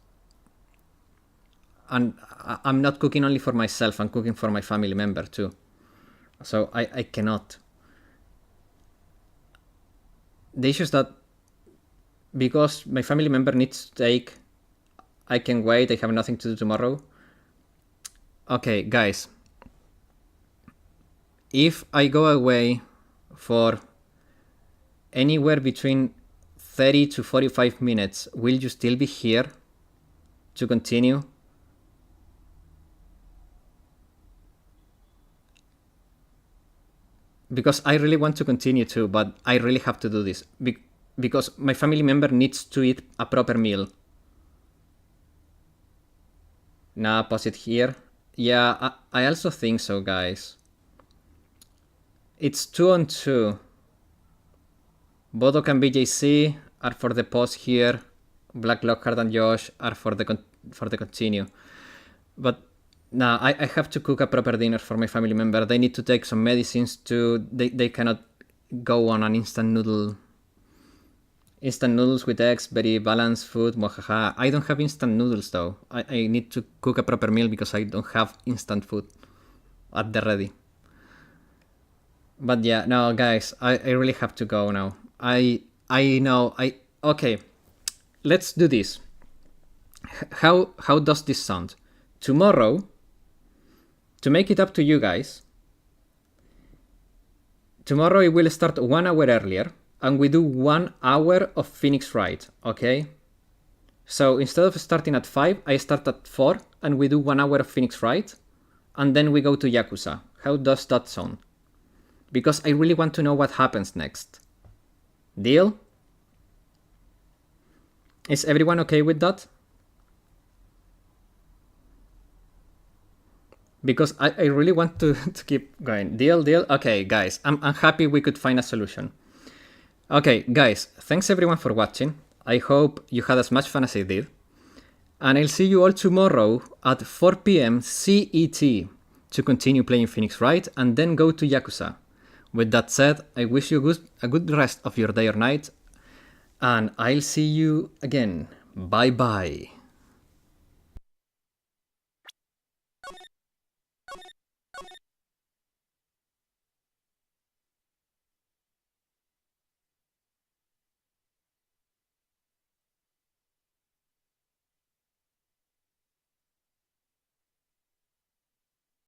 And I'm not cooking only for myself, I'm cooking for my family member too. So I cannot. The issue is that because my family member needs to take, I can wait, I have nothing to do tomorrow. Okay, guys. If I go away for anywhere between 30 to 45 minutes, will you still be here to continue? Because I really want to continue too, but I really have to do this. Because my family member needs to eat a proper meal. Nah, pause it here. Yeah, I also think so, guys. It's 2-on-2. Bodok and BJC are for the pause here. Black Lockhart and Josh are for the continue. But nah, I have to cook a proper dinner for my family member. They need to take some medicines too. They cannot go on an instant noodles with eggs, very balanced food. Mojaja. I don't have instant noodles though. I need to cook a proper meal because I don't have instant food at the ready. But yeah, no, guys, I really have to go now. I know. Okay, let's do this. How does this sound? Tomorrow, to make it up to you guys, tomorrow it will start 1 hour earlier, and we do 1 hour of Phoenix Wright, okay? So instead of starting at 5, I start at 4, and we do 1 hour of Phoenix Wright, and then we go to Yakuza. How does that sound? Because I really want to know what happens next. Deal? Is everyone okay with that? Because I really want to keep going. Deal? Okay, guys, I'm happy we could find a solution. Okay, guys, thanks everyone for watching. I hope you had as much fun as I did. And I'll see you all tomorrow at 4 p.m. CET to continue playing Phoenix Wright and then go to Yakuza. With that said, I wish you a good rest of your day or night, and I'll see you again. Bye bye.